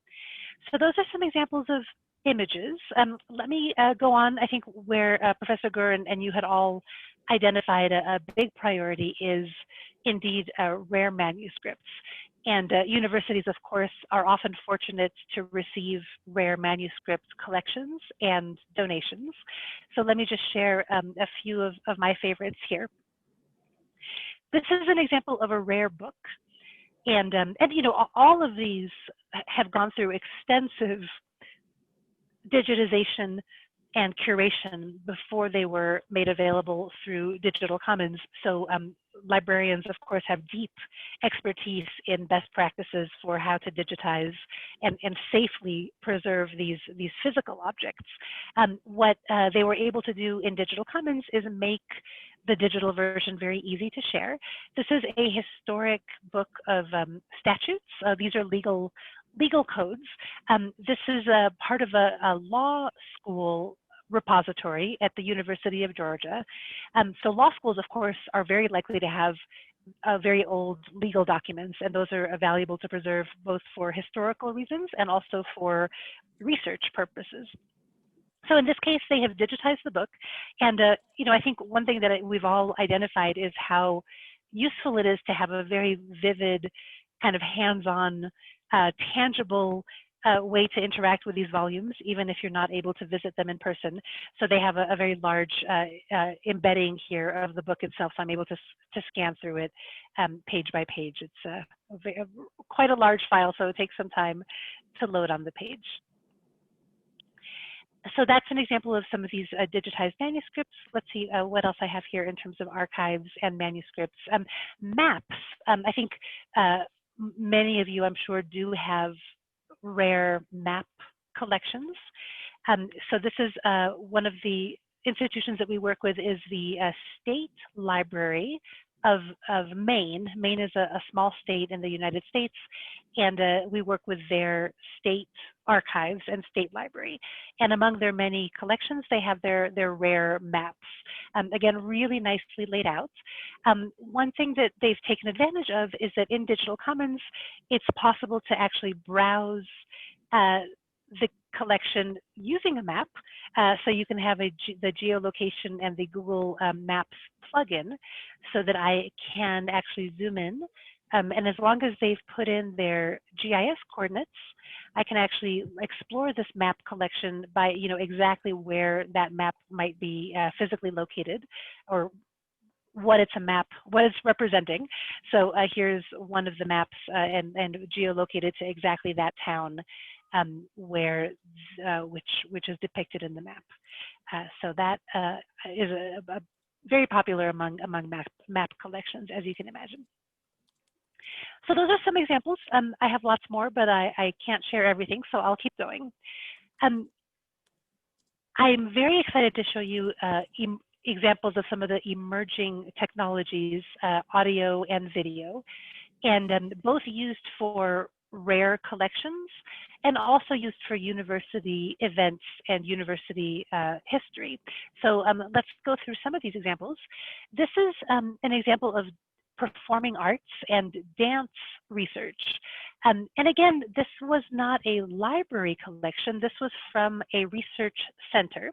So those are some examples of images. Let me go on, I think, where Professor Gur and you had all identified a big priority is indeed rare manuscripts. And universities, of course, are often fortunate to receive rare manuscript collections and donations. So let me just share a few of my favorites here. This is an example of a rare book. And you know, all of these have gone through extensive digitization and curation before they were made available through Digital Commons. So librarians, of course, have deep expertise in best practices for how to digitize and safely preserve these physical objects. What they were able to do in Digital Commons is make the digital version very easy to share. This is a historic book of statutes. These are legal codes. This is a part of a law school repository at the University of Georgia. So law schools, of course, are very likely to have very old legal documents, and those are valuable to preserve both for historical reasons and also for research purposes. So in this case, they have digitized the book. And you know, I think one thing that we've all identified is how useful it is to have a very vivid, kind of hands-on, tangible way to interact with these volumes, even if you're not able to visit them in person. So they have a very large embedding here of the book itself. So I'm able to scan through it page by page. It's quite a large file, so it takes some time to load on the page. So that's an example of some of these digitized manuscripts. Let's see what else I have here in terms of archives and manuscripts. Maps. I think many of you, I'm sure, do have rare map collections. So this is one of the institutions that we work with is the State Library of Maine. Maine is a small state in the United States, and we work with their state archives and state library. And among their many collections, they have their rare maps. Again, really nicely laid out. One thing that they've taken advantage of is that in Digital Commons, it's possible to actually browse the collection using a map. So you can have the geolocation and the Google Maps plugin so that I can actually zoom in. And as long as they've put in their GIS coordinates, I can actually explore this map collection by exactly where that map might be physically located, or what it's representing. So here's one of the maps and geolocated to exactly that town which is depicted in the map. So that is a very popular among map collections, as you can imagine. So those are some examples. I have lots more, but I can't share everything, so I'll keep going. I'm very excited to show you examples of some of the emerging technologies, audio and video, and both used for rare collections and also used for university events and university history. So let's go through some of these examples. This is an example of performing arts and dance research. And again, this was not a library collection. This was from a research center.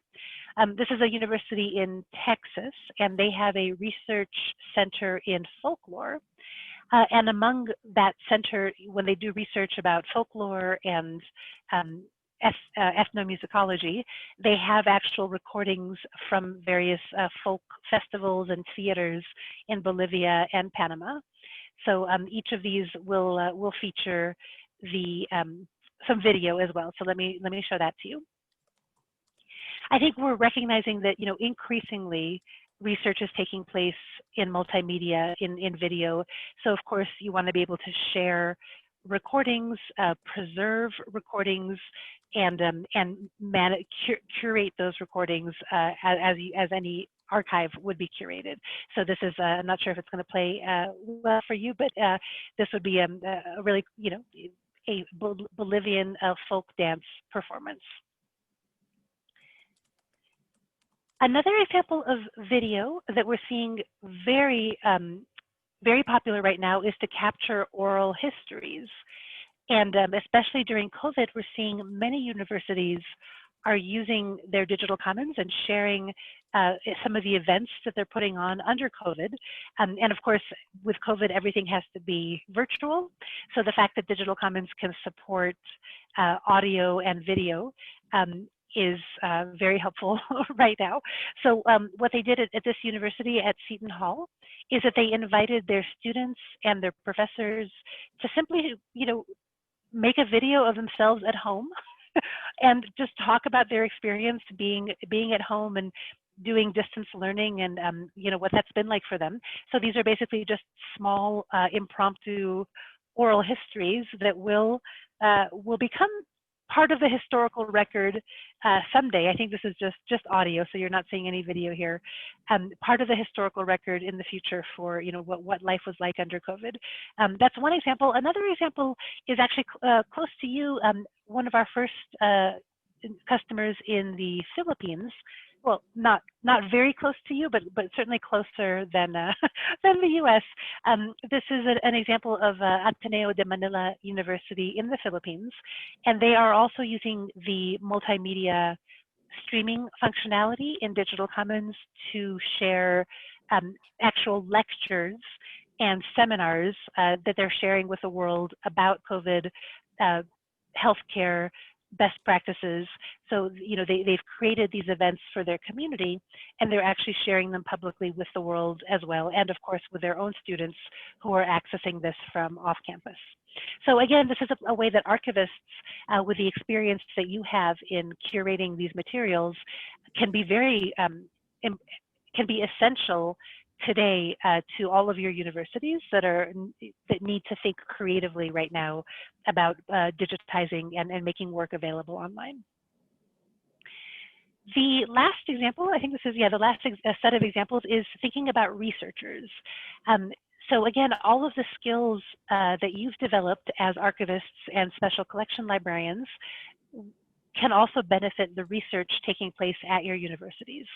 This is a university in Texas, and they have a research center in folklore. And among that center, when they do research about folklore and ethnomusicology, they have actual recordings from various folk festivals and theaters in Bolivia and Panama. So each of these will feature some video as well. So let me show that to you. I think we're recognizing that increasingly research is taking place in multimedia, in video. So of course you want to be able to share recordings, preserve recordings, and curate those recordings as any archive would be curated. So this is, I'm not sure if it's going to play well for you, but this would be a really, a Bolivian folk dance performance. Another example of video that we're seeing very popular right now is to capture oral histories. And especially during COVID, we're seeing many universities are using their digital commons and sharing some of the events that they're putting on under COVID. And of course, with COVID, everything has to be virtual. So the fact that digital commons can support audio and video is very helpful right now. So what they did at this university at Seton Hall is that they invited their students and their professors to simply, make a video of themselves at home and just talk about their experience being at home and doing distance learning and what that's been like for them. So these are basically just small impromptu oral histories that will become part of the historical record someday. I think this is just audio, so you're not seeing any video here. Part of the historical record in the future for what life was like under COVID. That's one example. Another example is actually close to you. One of our first customers in the Philippines. Well, not very close to you, but certainly closer than than the U.S. This is an example of Ateneo de Manila University in the Philippines, and they are also using the multimedia streaming functionality in Digital Commons to share actual lectures and seminars that they're sharing with the world about COVID, healthcare, best practices. So they've created these events for their community, and they're actually sharing them publicly with the world as well, and of course with their own students who are accessing this from off campus. So again, this is a way that archivists, with the experience that you have in curating these materials, can be very can be essential today to all of your universities that need to think creatively right now about digitizing and making work available online. The last example, I think this is, the last set of examples is thinking about researchers. So again, all of the skills that you've developed as archivists and special collection librarians can also benefit the research taking place at your universities.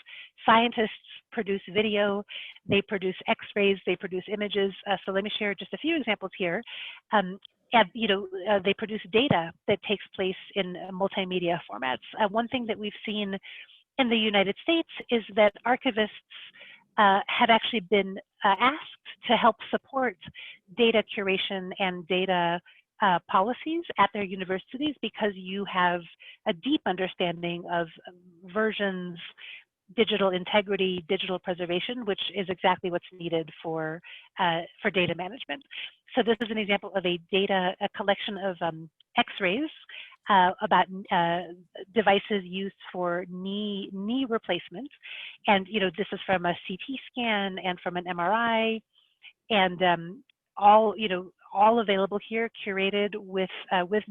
Scientists produce video, they produce X-rays, they produce images. So let me share just a few examples here. They produce data that takes place in multimedia formats. One thing that we've seen in the United States is that archivists have actually been asked to help support data curation and data policies at their universities because you have a deep understanding of versions, digital integrity, digital preservation, which is exactly what's needed for data management. So this is an example of a collection of X-rays about devices used for knee replacement, and this is from a CT scan and from an MRI, and all available here, curated with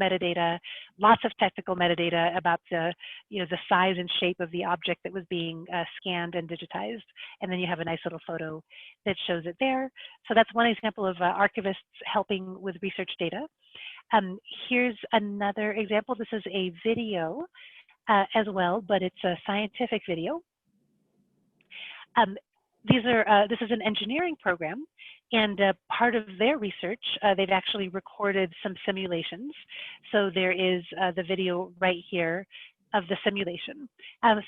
metadata, lots of technical metadata about the size and shape of the object that was being scanned and digitized, and then you have a nice little photo that shows it there. So that's one example of archivists helping with research data. Here's another example. This is a video as well, but it's a scientific video. This is an engineering program, and part of their research, they've actually recorded some simulations. So there is the video right here of the simulation.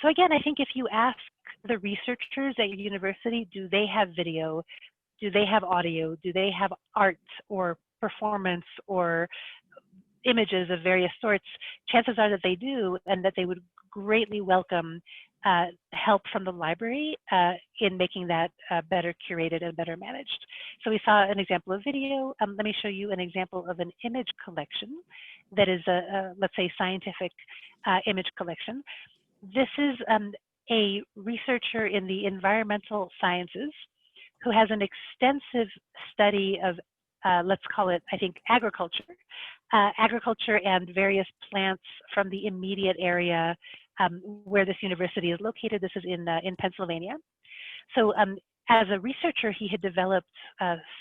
So again, I think if you ask the researchers at your university, do they have video? Do they have audio? Do they have art or performance or images of various sorts? Chances are that they do, and that they would greatly welcome help from the library in making that better curated and better managed. So we saw an example of video. Let me show you an example of an image collection that is let's say, scientific image collection. This is a researcher in the environmental sciences who has an extensive study of, let's call it, I think, agriculture and various plants from the immediate area where this university is located. This is in Pennsylvania. So as a researcher, he had developed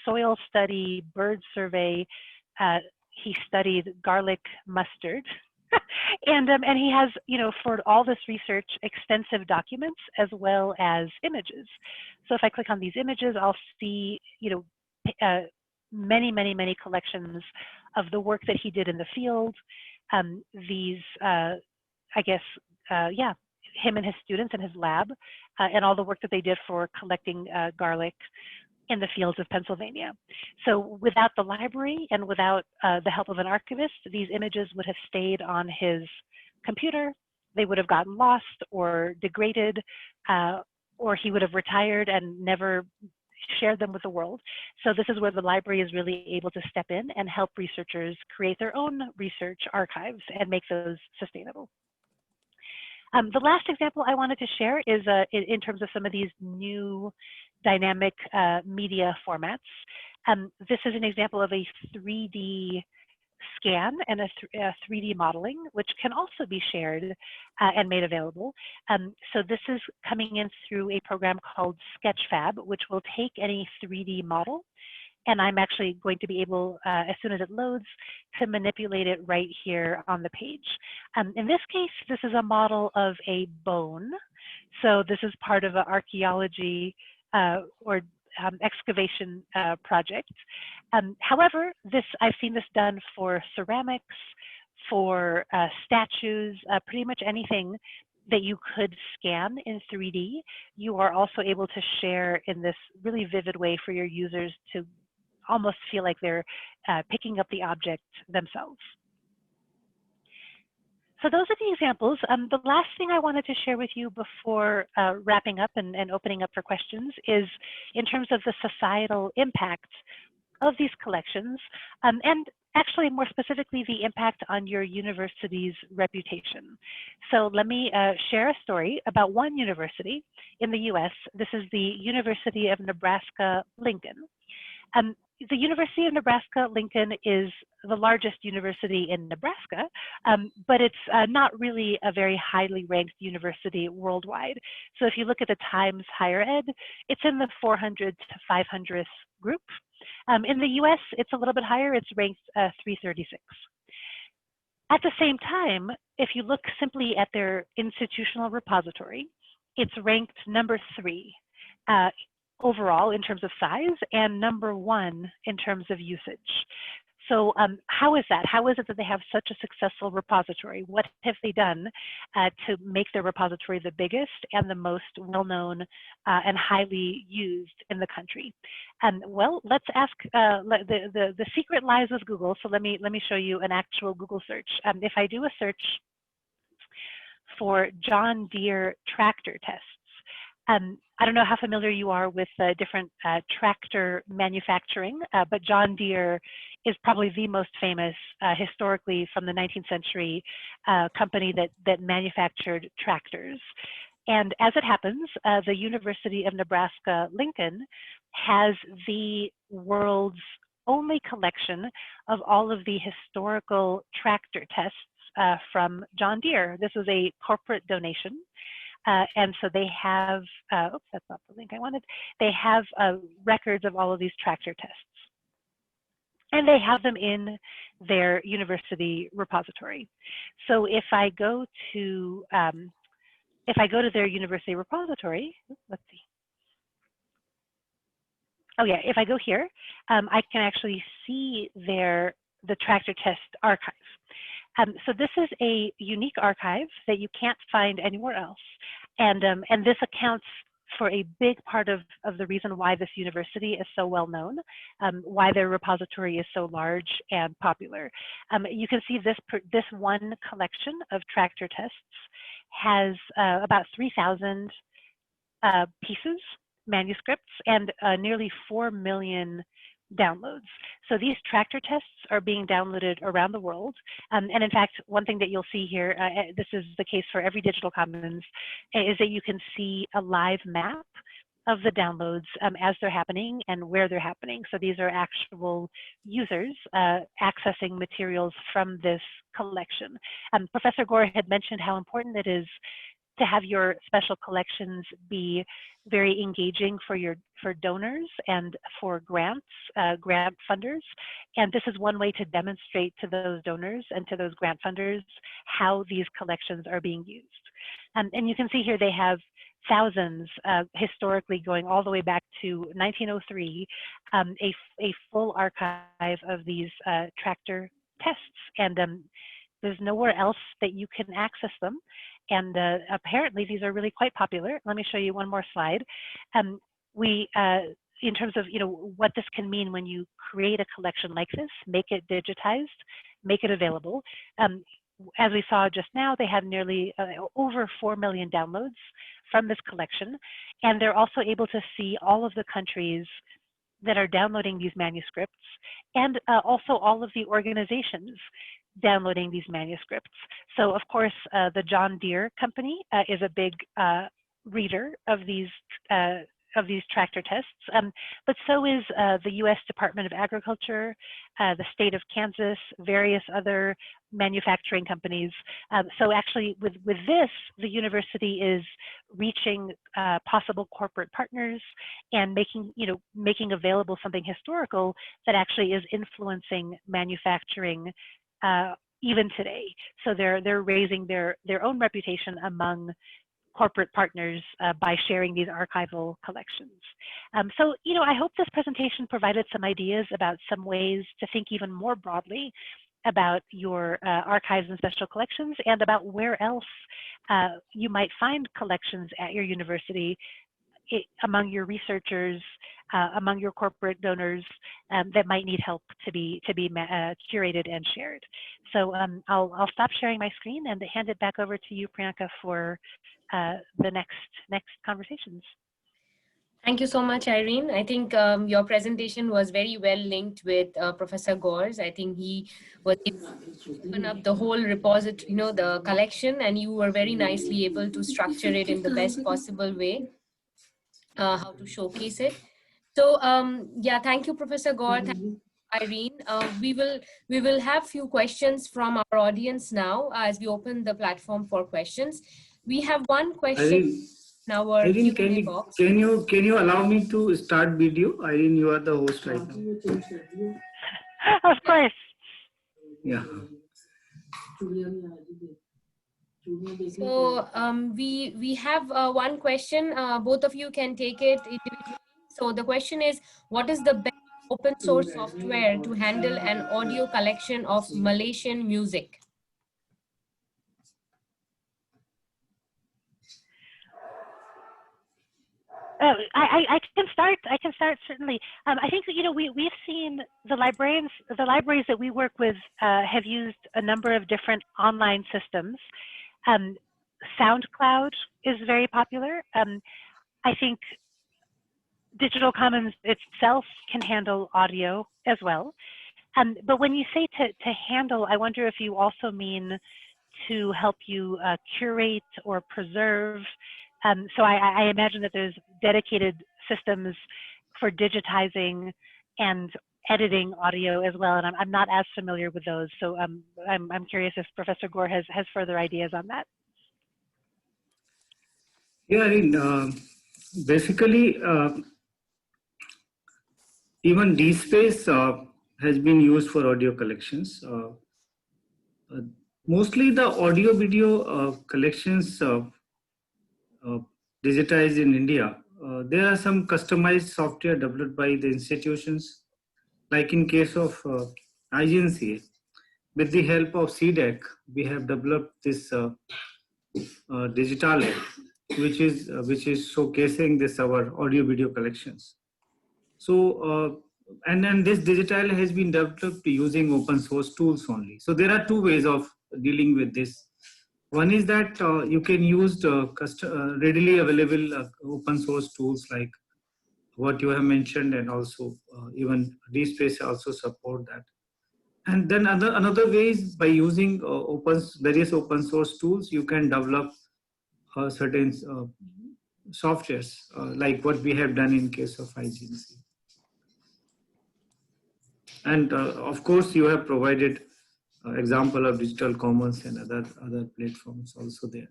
soil study, bird survey. He studied garlic mustard. and he has, for all this research, extensive documents as well as images. So if I click on these images, I'll see, many, many, many collections of the work that he did in the field. These, I guess, him and his students in his lab, and all the work that they did for collecting garlic in the fields of Pennsylvania. So without the library and without the help of an archivist, these images would have stayed on his computer. They would have gotten lost or degraded, or he would have retired and never shared them with the world. So this is where the library is really able to step in and help researchers create their own research archives and make those sustainable. The last example I wanted to share is in terms of some of these new dynamic media formats. This is an example of a 3D scan and a 3D modeling, which can also be shared and made available. So this is coming in through a program called Sketchfab, which will take any 3D model, and I'm actually going to be able, as soon as it loads, to manipulate it right here on the page. In this case, this is a model of a bone. So this is part of an archaeology or excavation project. However, I've seen this done for ceramics, for statues, pretty much anything that you could scan in 3D. You are also able to share in this really vivid way for your users to almost feel like they're picking up the object themselves. So those are the examples. The last thing I wanted to share with you before wrapping up and opening up for questions is in terms of the societal impact of these collections. And actually more specifically the impact on your university's reputation. So let me share a story about one university in the US. This is the University of Nebraska-Lincoln. The University of Nebraska-Lincoln is the largest university in Nebraska, but it's not really a very highly ranked university worldwide. So if you look at the Times Higher Ed, it's in the 400 to 500th group. In the US, it's a little bit higher, it's ranked 336. At the same time, if you look simply at their institutional repository, it's ranked number 3. Overall in terms of size and number 1 in terms of usage. So how is that? How is it that they have such a successful repository? What have they done to make their repository the biggest and the most well-known and highly used in the country? Well, let's ask, the secret lies with Google. So let me show you an actual Google search. If I do a search for John Deere tractor tests, I don't know how familiar you are with different tractor manufacturing, but John Deere is probably the most famous historically from the 19th century company that manufactured tractors. And as it happens, the University of Nebraska-Lincoln has the world's only collection of all of the historical tractor tests from John Deere. This was a corporate donation. And so they have, oops, that's not the link I wanted. They have records of all of these tractor tests. And they have them in their university repository. So if I go to their university repository, let's see. Oh yeah, if I go here, I can actually see the tractor test archive. So this is a unique archive that you can't find anywhere else. And this accounts for a big part of the reason why this university is so well known, why their repository is so large and popular. You can see this one collection of tractor tests has about 3,000 pieces, manuscripts, and nearly 4 million downloads. So these tractor tests are being downloaded around the world. And in fact, one thing that you'll see here, this is the case for every Digital Commons, is that you can see a live map of the downloads as they're happening and where they're happening. So these are actual users accessing materials from this collection. Professor Gore had mentioned how important it is to have your special collections be very engaging for donors and for grant funders. And this is one way to demonstrate to those donors and to those grant funders how these collections are being used. And you can see here they have thousands historically going all the way back to 1903, a full archive of these tractor tests. And there's nowhere else that you can access them. And apparently these are really quite popular. Let me show you one more slide. In terms of what this can mean when you create a collection like this, make it digitized, make it available. As we saw just now, they have nearly over 4 million downloads from this collection. And they're also able to see all of the countries that are downloading these manuscripts and also all of the organizations downloading these manuscripts. So of course, the John Deere company is a big reader of these tractor tests, but so is the U.S. Department of Agriculture, the state of Kansas, various other manufacturing companies. So actually with this, the university is reaching possible corporate partners and making available something historical that actually is influencing manufacturing even today. So they're raising their own reputation among corporate partners by sharing these archival collections. So, I hope this presentation provided some ideas about some ways to think even more broadly about your archives and special collections and about where else you might find collections at your university among your researchers, among your corporate donors that might need help to be curated and shared. So I'll stop sharing my screen and hand it back over to you, Priyanka, for the next conversations. Thank you so much, Irene. I think your presentation was very well linked with Professor Gore's. I think he was able to open up the whole repository, the collection, and you were very nicely able to structure it in the best possible way, how to showcase it. So yeah, thank you, Professor Gore. Thank you, Irene. We will have few questions from our audience now as we open the platform for questions. We have one question in our Irene, Q&A box. can you allow me to start video? Irene, you are the host right now. Of course. Yeah. So we have one question. Both of you can take it individually. So the question is, what is the best open source software to handle an audio collection of Malaysian music? Oh, I can start. I can start certainly. I think that we've seen the libraries that we work with have used a number of different online systems. SoundCloud is very popular. I think Digital Commons itself can handle audio as well. But when you say to handle, I wonder if you also mean to help you curate or preserve. So I imagine that there's dedicated systems for digitizing and editing audio as well, and I'm not as familiar with those. So I'm curious if Professor Gore has further ideas on that. Yeah, I mean, basically, even DSpace has been used for audio collections. Mostly the audio video collections digitized in India. There are some customized software developed by the institutions, like in case of IGNCA. With the help of CDEC, we have developed this Digitale, which is showcasing this our audio video collections. So and then this Digitale has been developed using open source tools only. So there are two ways of dealing with this. One is that you can use readily available open source tools like what you have mentioned, and also even DSpace also support that. And then another way is by using various open source tools, you can develop certain softwares like what we have done in case of IGNC. And of course, you have provided example of Digital Commons and other platforms also there.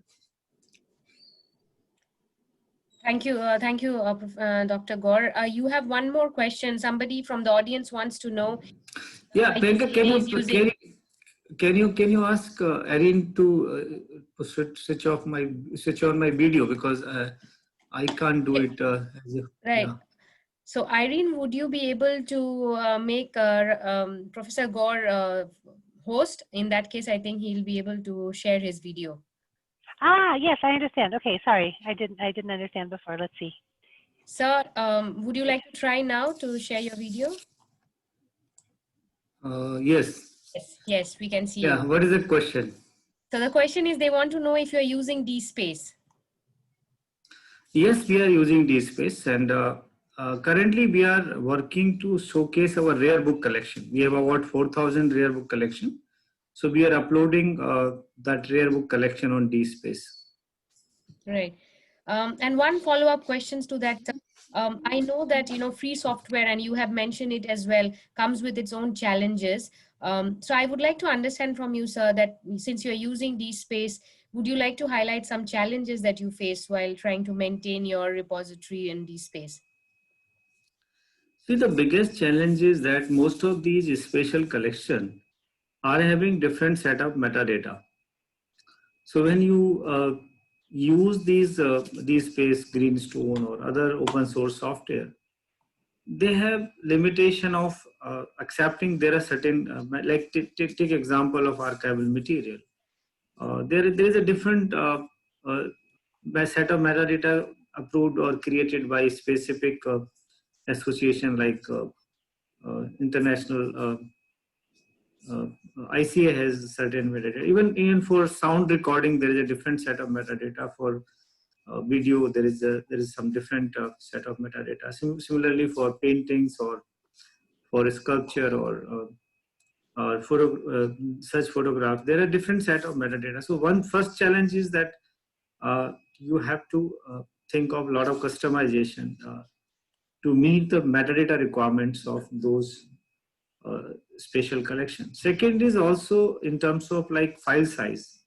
Thank you, Dr. Gore. You have one more question. Somebody from the audience wants to know. Yeah, Priyanka, can you ask Erin to switch on my video, because I can't do it. Right. Yeah. So Irene, would you be able to make Professor Gore host? In that case, I think he'll be able to share his video. Ah, yes, I understand. Okay, sorry, I didn't understand before. Let's see. Sir, would you like to try now to share your video? Yes. Yes, we can see. Yeah. you. What is the question? So the question is, they want to know if you're using DSpace. Yes, we are using DSpace, and currently we are working to showcase our rare book collection. We have about 4,000 rare book collection. So we are uploading that rare book collection on DSpace. Right. And one follow-up questions to that. I know that, free software, and you have mentioned it as well, comes with its own challenges. So I would like to understand from you, sir, that since you're using DSpace, would you like to highlight some challenges that you face while trying to maintain your repository in DSpace? See, the biggest challenge is that most of these special collections are having different set of metadata. So when you use these DSpace, Greenstone, or other open source software, they have limitation of accepting there are certain like take example of archival material. There is a different set of metadata approved or created by specific association like international ICA has certain metadata. Even for sound recording, there is a different set of metadata for video, there is some different set of metadata. Similarly, for paintings or for sculpture or such photograph, there are different set of metadata. So one first challenge is that you have to think of a lot of customization to meet the metadata requirements of those spatial collections. Second is also in terms of like file size.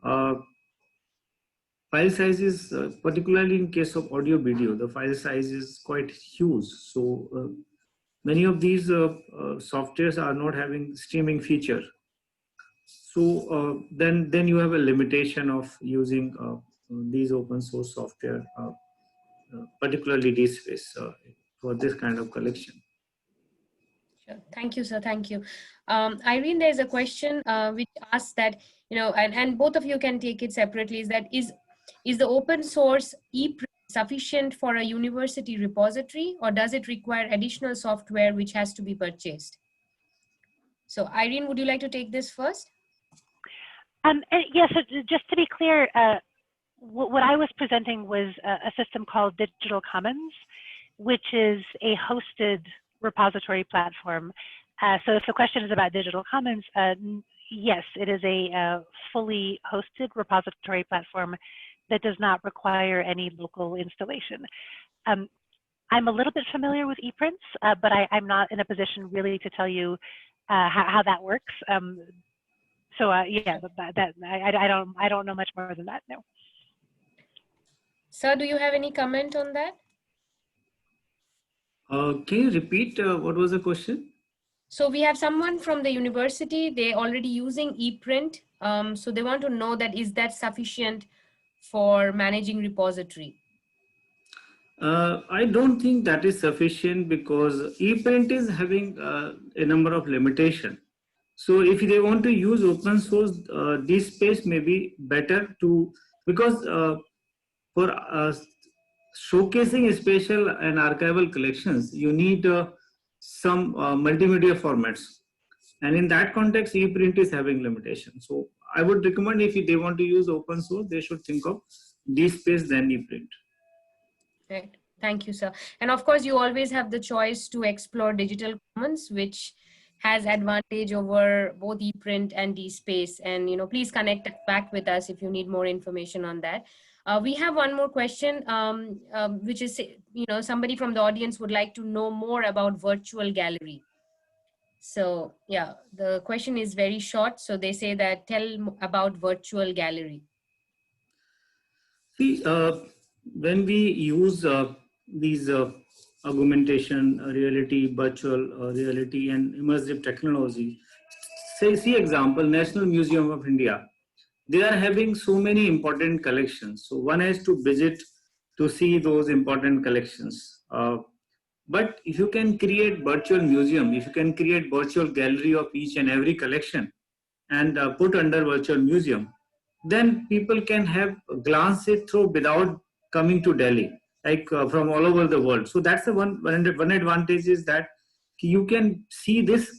File size is particularly in case of audio video, the file size is quite huge. So many of these softwares are not having streaming feature. So then you have a limitation of using these open source software, particularly DSpace, for this kind of collection. Sure. Thank you, sir. Thank you. Irene, there's a question which asks that, and both of you can take it separately, is that is the open source ePrint sufficient for a university repository, or does it require additional software which has to be purchased? So Irene, would you like to take this first? Yes, just to be clear, what I was presenting was a system called Digital Commons, which is a hosted repository platform. So if the question is about Digital Commons, yes, it is a fully hosted repository platform that does not require any local installation. I'm a little bit familiar with ePrints, but I'm not in a position really to tell you how that works. So yeah, I don't know much more than that. No. Sir, do you have any comment on that? Can you repeat what was the question? So we have someone from the university, they're already using ePrint. So they want to know that is that sufficient for managing repository? I don't think that is sufficient because ePrint is having a number of limitations. So if they want to use open source, DSpace may be better to, because for showcasing spatial and archival collections, you need some multimedia formats. And in that context, ePrint is having limitations. So I would recommend if they want to use open source, they should think of DSpace then ePrint. Right. Thank you, sir. And of course, you always have the choice to explore Digital Commons, which has advantage over both ePrint and DSpace. And please connect back with us if you need more information on that. We have one more question, which is, somebody from the audience would like to know more about virtual gallery. So yeah, the question is very short. So they say that tell about virtual gallery. See, when we use these augmentation reality, virtual reality, and immersive technology, see example, National Museum of India. They are having so many important collections. So one has to visit to see those important collections. But if you can create virtual museum, if you can create virtual gallery of each and every collection and put under virtual museum, then people can have glance it through without coming to Delhi, like from all over the world. So that's the one advantage is that you can see this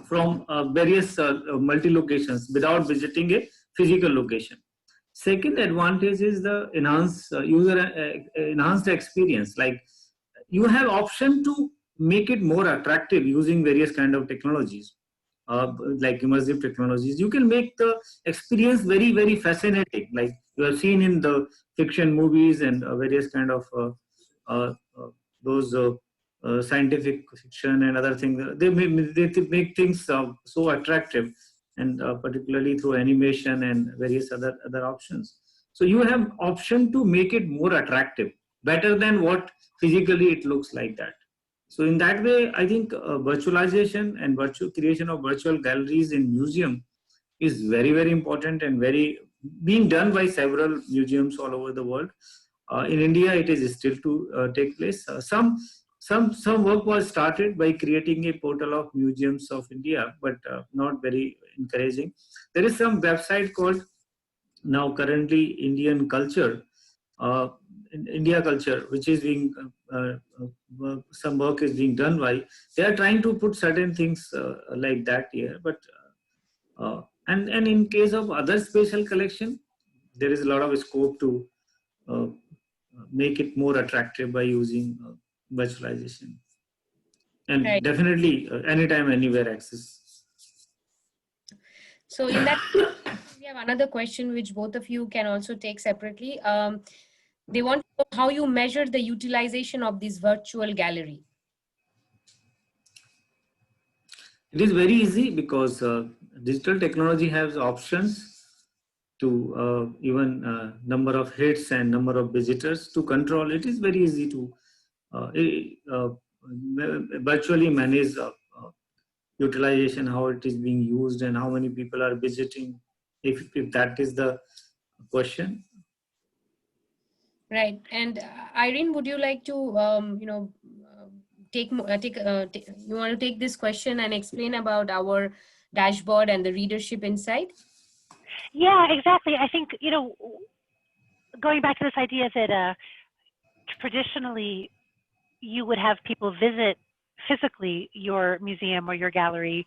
from various multi-locations without visiting a physical location. Second advantage is the enhanced experience. Like you have option to make it more attractive using various kind of technologies, like immersive technologies. You can make the experience very, very fascinating. Like you have seen in the fiction movies and various kind of those scientific fiction and other things. They make things so attractive, and particularly through animation and various other options. So you have option to make it more attractive, better than what physically it looks like that. So in that way, I think virtualization and virtual creation of virtual galleries in museum is very, very important and being done by several museums all over the world. In India, it is still to take place. Some work was started by creating a portal of museums of India, but not very encouraging. There is some website called now currently Indian Culture, India Culture, which is being, some work is being done by. They are trying to put certain things like that here, but and in case of other spatial collection, there is a lot of scope to make it more attractive by using virtualization. And Right. definitely anytime, anywhere access. So in that, we have another question which both of you can also take separately. They want to know how you measure the utilization of this virtual gallery. It is very easy because digital technology has options to even number of hits and number of visitors to control. It is very easy to virtually manage utilization, how it is being used and how many people are visiting, if that is the question. Right. And Irene, would you like to, you want to take this question and explain about our dashboard and the readership insight? Yeah, exactly. I think, going back to this idea that traditionally you would have people visit physically your museum or your gallery,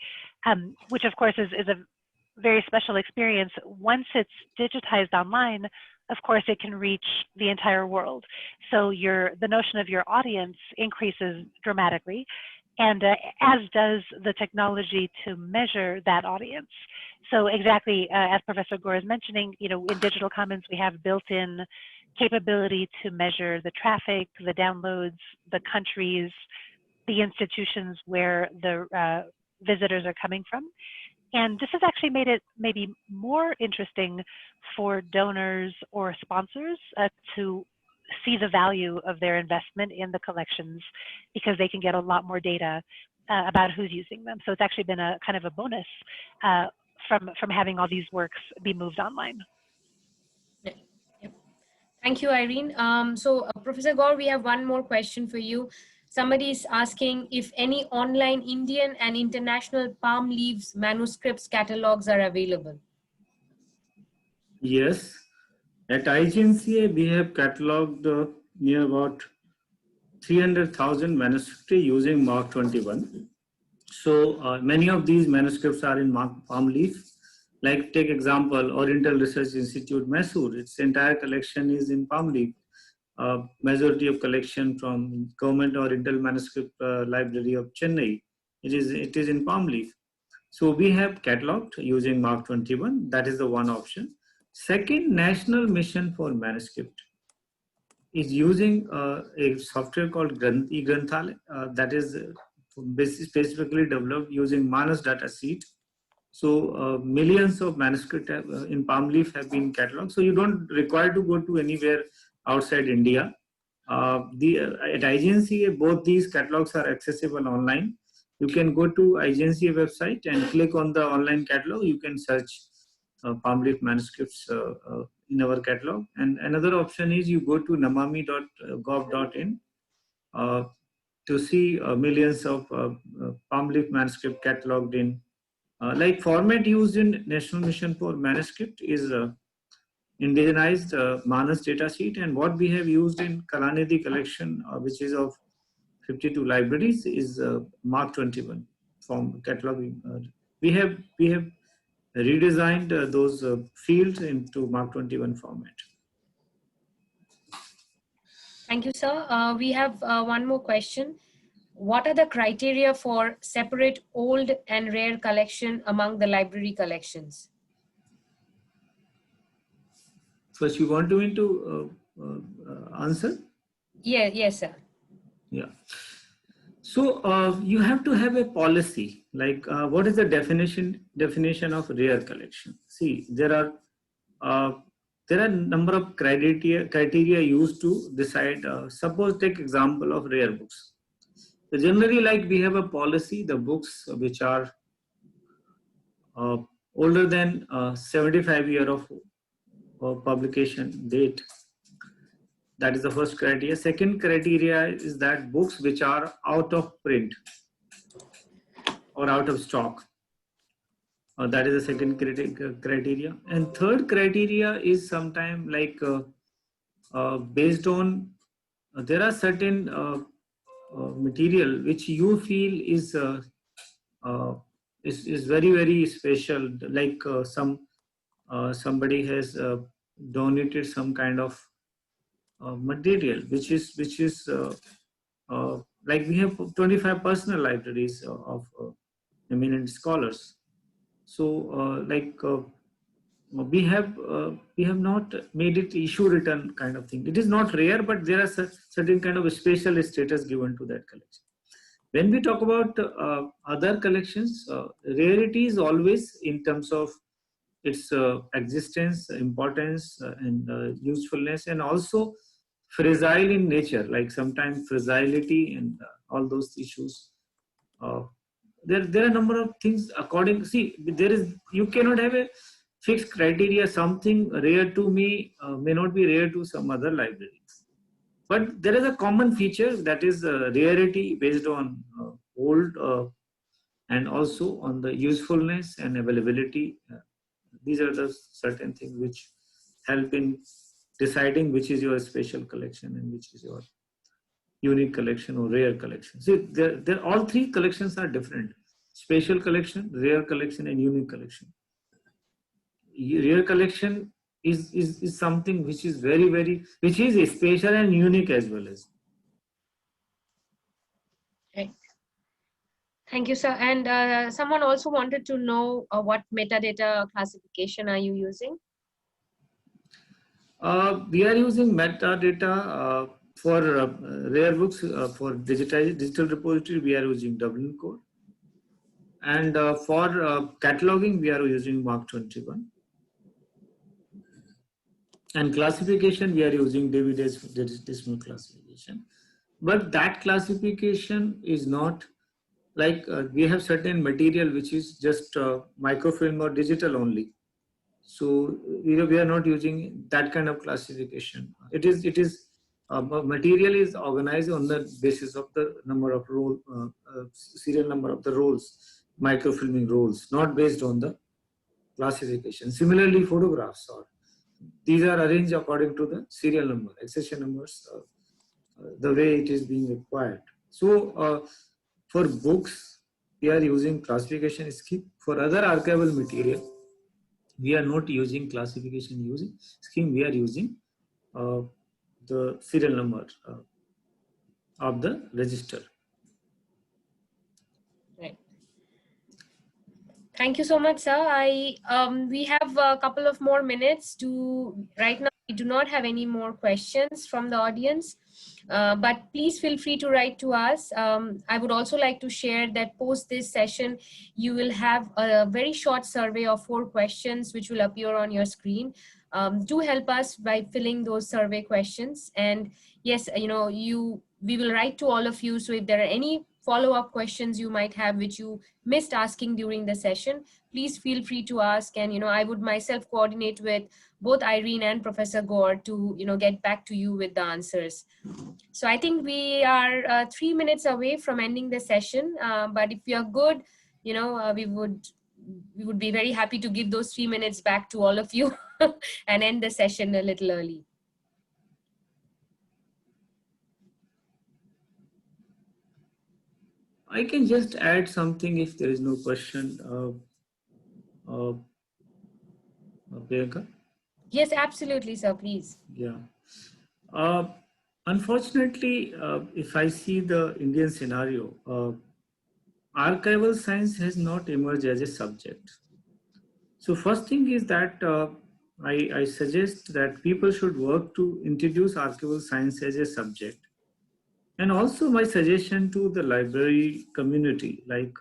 which of course is a very special experience. Once it's digitized online, of course it can reach the entire world. So the notion of your audience increases dramatically, and as does the technology to measure that audience. So exactly as Professor Gore is mentioning, in Digital Commons we have built-in capability to measure the traffic, the downloads, the countries, the institutions where the visitors are coming from. And this has actually made it maybe more interesting for donors or sponsors to see the value of their investment in the collections, because they can get a lot more data about who's using them. So it's actually been a kind of a bonus from having all these works be moved online. Thank you, Irene. Professor Gore, we have one more question for you. Somebody is asking if any online Indian and international palm leaves manuscripts catalogs are available. Yes, at IGNCA we have catalogued near about 300,000 manuscripts using Mark 21. So many of these manuscripts are in palm leaf. Like take example, Oriental Research Institute, Mysore, its entire collection is in palm leaf. Majority of collection from Government Oriental Manuscript Library of Chennai, it is in palm leaf. So we have cataloged using Mark 21. That is the one option. Second, National Mission for Manuscript is using a software called eGranthalaya that is specifically developed using Manas data sheet. So millions of manuscripts in palm leaf have been cataloged. So you don't require to go to anywhere outside India. At IGNCA, both these catalogs are accessible online. You can go to IGNCA website and click on the online catalog. You can search palm leaf manuscripts in our catalog. And another option is you go to namami.gov.in to see millions of palm leaf manuscript cataloged in like format used in National Mission for Manuscript is indigenized Manas data sheet, and what we have used in Kalanidhi collection, which is of 52 libraries, is Mark 21 from cataloging. We have redesigned those fields into Mark 21 format. Thank you, sir. We have one more question. What are the criteria for separate old and rare collection among the library collections? First, you want me to answer? Yeah, yes, sir. Yeah. So you have to have a policy, like what is the definition of rare collection? See, there are number of criteria used to decide. Suppose take example of rare books. So generally, like we have a policy, the books which are older than 75 year of publication date. That is the first criteria. Second criteria is that books which are out of print or out of stock. That is the second criteria. And third criteria is sometime like based on there are certain material which you feel is very, very special. Like somebody has donated some kind of material, which is like we have 25 personal libraries of eminent scholars. So we have not made it issue return kind of thing. It is not rare, but there are certain kind of special status given to that collection. When we talk about other collections, rarity is always in terms of its existence, importance, and usefulness, and also fragile in nature. Like sometimes fragility and all those issues. Uh, there are a number of things according. See, there is you cannot have a fixed criteria. Something rare to me may not be rare to some other library. But there is a common feature, that is rarity based on old and also on the usefulness and availability. These are the certain things which help in deciding which is your special collection and which is your unique collection or rare collection. See, all three collections are different: special collection, rare collection, and unique collection. Rare collection is something which is which is special and unique as well as. Right. Thank you, sir. And someone also wanted to know what metadata classification are you using? We are using metadata for rare books. For digital repository, we are using Dublin Core. And for cataloging, we are using Mark 21. And classification, we are using David Decimal classification. But that classification is not like we have certain material which is just microfilm or digital only. So we are not using that kind of classification. It is material is organized on the basis of the number of serial number of the rolls, microfilming rolls, not based on the classification. Similarly, photographs these are arranged according to the serial number, accession numbers, the way it is being required. So for books, we are using classification scheme. For other archival material, we are not using classification scheme. We are using the serial number of the register. Right. Thank you so much, sir. We have a couple of more minutes to. Right now, we do not have any more questions from the audience, but please feel free to write to us. I would also like to share that post this session, you will have a very short survey of 4 questions which will appear on your screen. Do help us by filling those survey questions. And yes, we will write to all of you. So if there are any follow-up questions you might have which you missed asking during the session, please feel free to ask. And I would myself coordinate with both Irene and Professor Gaur to get back to you with the answers. So I think we are 3 minutes away from ending the session, but if you are good, we would be very happy to give those 3 minutes back to all of you and end the session a little early. I can just add something if there is no question, Priyanka. Yes, absolutely, sir, please. Yeah. Unfortunately, if I see the Indian scenario, archival science has not emerged as a subject. So first thing is that I suggest that people should work to introduce archival science as a subject. And also my suggestion to the library community, like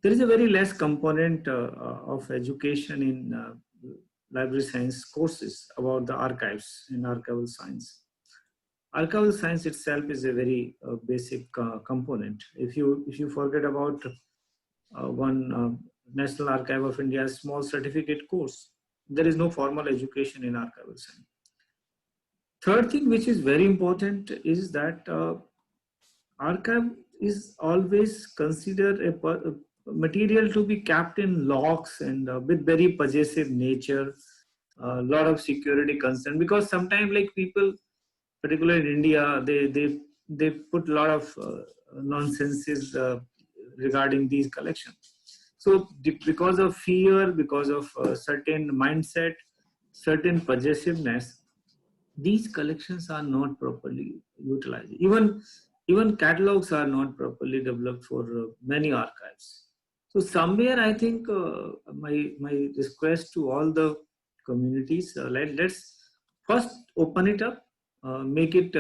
there is a very less component of education in library science courses about the archives in archival science. Archival science itself is a very basic component. If you forget about one National Archive of India small certificate course, there is no formal education in archival science. Third thing which is very important is that archive is always considered a material to be kept in locks and with very possessive nature, a lot of security concern, because sometimes like people, particularly in India, they put a lot of nonsenses regarding these collections. So because of fear, because of certain mindset, certain possessiveness, these collections are not properly utilized. Even catalogs are not properly developed for many archives. So somewhere I think my request to all the communities, let's first open it up, make it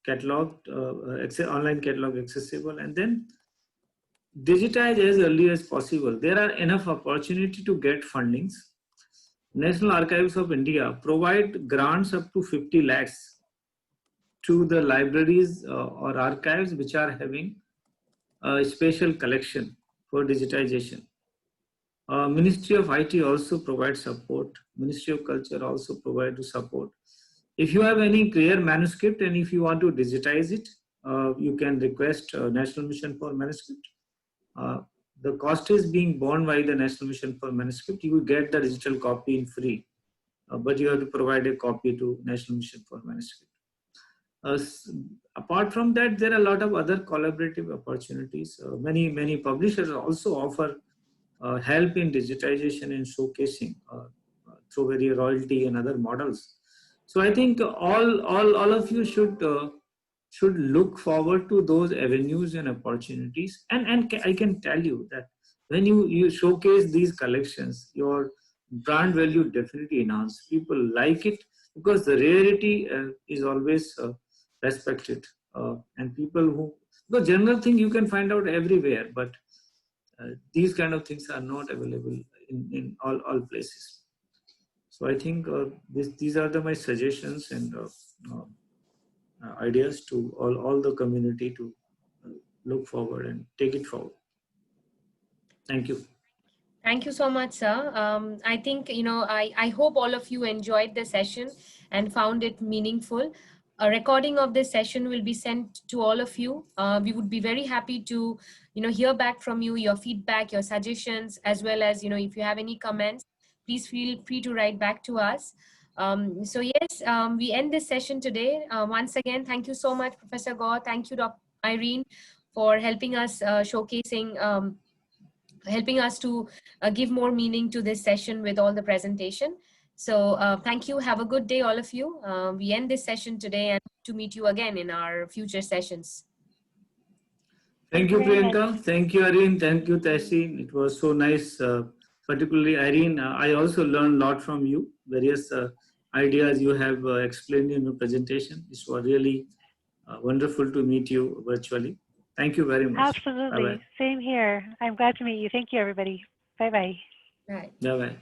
cataloged, online catalog accessible, and then digitize as early as possible. There are enough opportunity to get fundings. National Archives of India provide grants up to 50 lakhs to the libraries or archives which are having a special collection for digitization. Ministry of IT also provides support. Ministry of Culture also provides support. If you have any clear manuscript and if you want to digitize it, you can request National Mission for Manuscript. The cost is being borne by the National Mission for Manuscript. You will get the digital copy in free, but you have to provide a copy to National Mission for Manuscript. Apart from that, there are a lot of other collaborative opportunities. Many publishers also offer help in digitization and showcasing through various royalty and other models. So I think all of you should look forward to those avenues and opportunities. And I can tell you that when you showcase these collections, your brand value definitely enhances. People like it because the rarity is always respected. And people who, the general thing you can find out everywhere, but these kind of things are not available in all places. So I think these are my suggestions and ideas to all the community to look forward and take it forward. Thank you. Thank you so much, sir. I think, I hope all of you enjoyed the session and found it meaningful. A recording of this session will be sent to all of you. We would be very happy to, hear back from you, your feedback, your suggestions, as well as, if you have any comments, please feel free to write back to us. So yes, we end this session today. Once again, thank you so much, Professor Gaur. Thank you, Dr. Irene, for helping us showcasing helping us to give more meaning to this session with all the presentation. So thank you. Have a good day, all of you. We end this session today and to meet you again in our future sessions. Thank you, Priyanka. Thank you, Irene. Thank you, Tehseen. It was so nice, particularly Irene. I also learned a lot from you. Various ideas you have explained in your presentation. It was really wonderful to meet you virtually. Thank you very much. Absolutely. Bye-bye. Same here. I'm glad to meet you. Thank you, everybody. Bye-bye. Right. Bye-bye.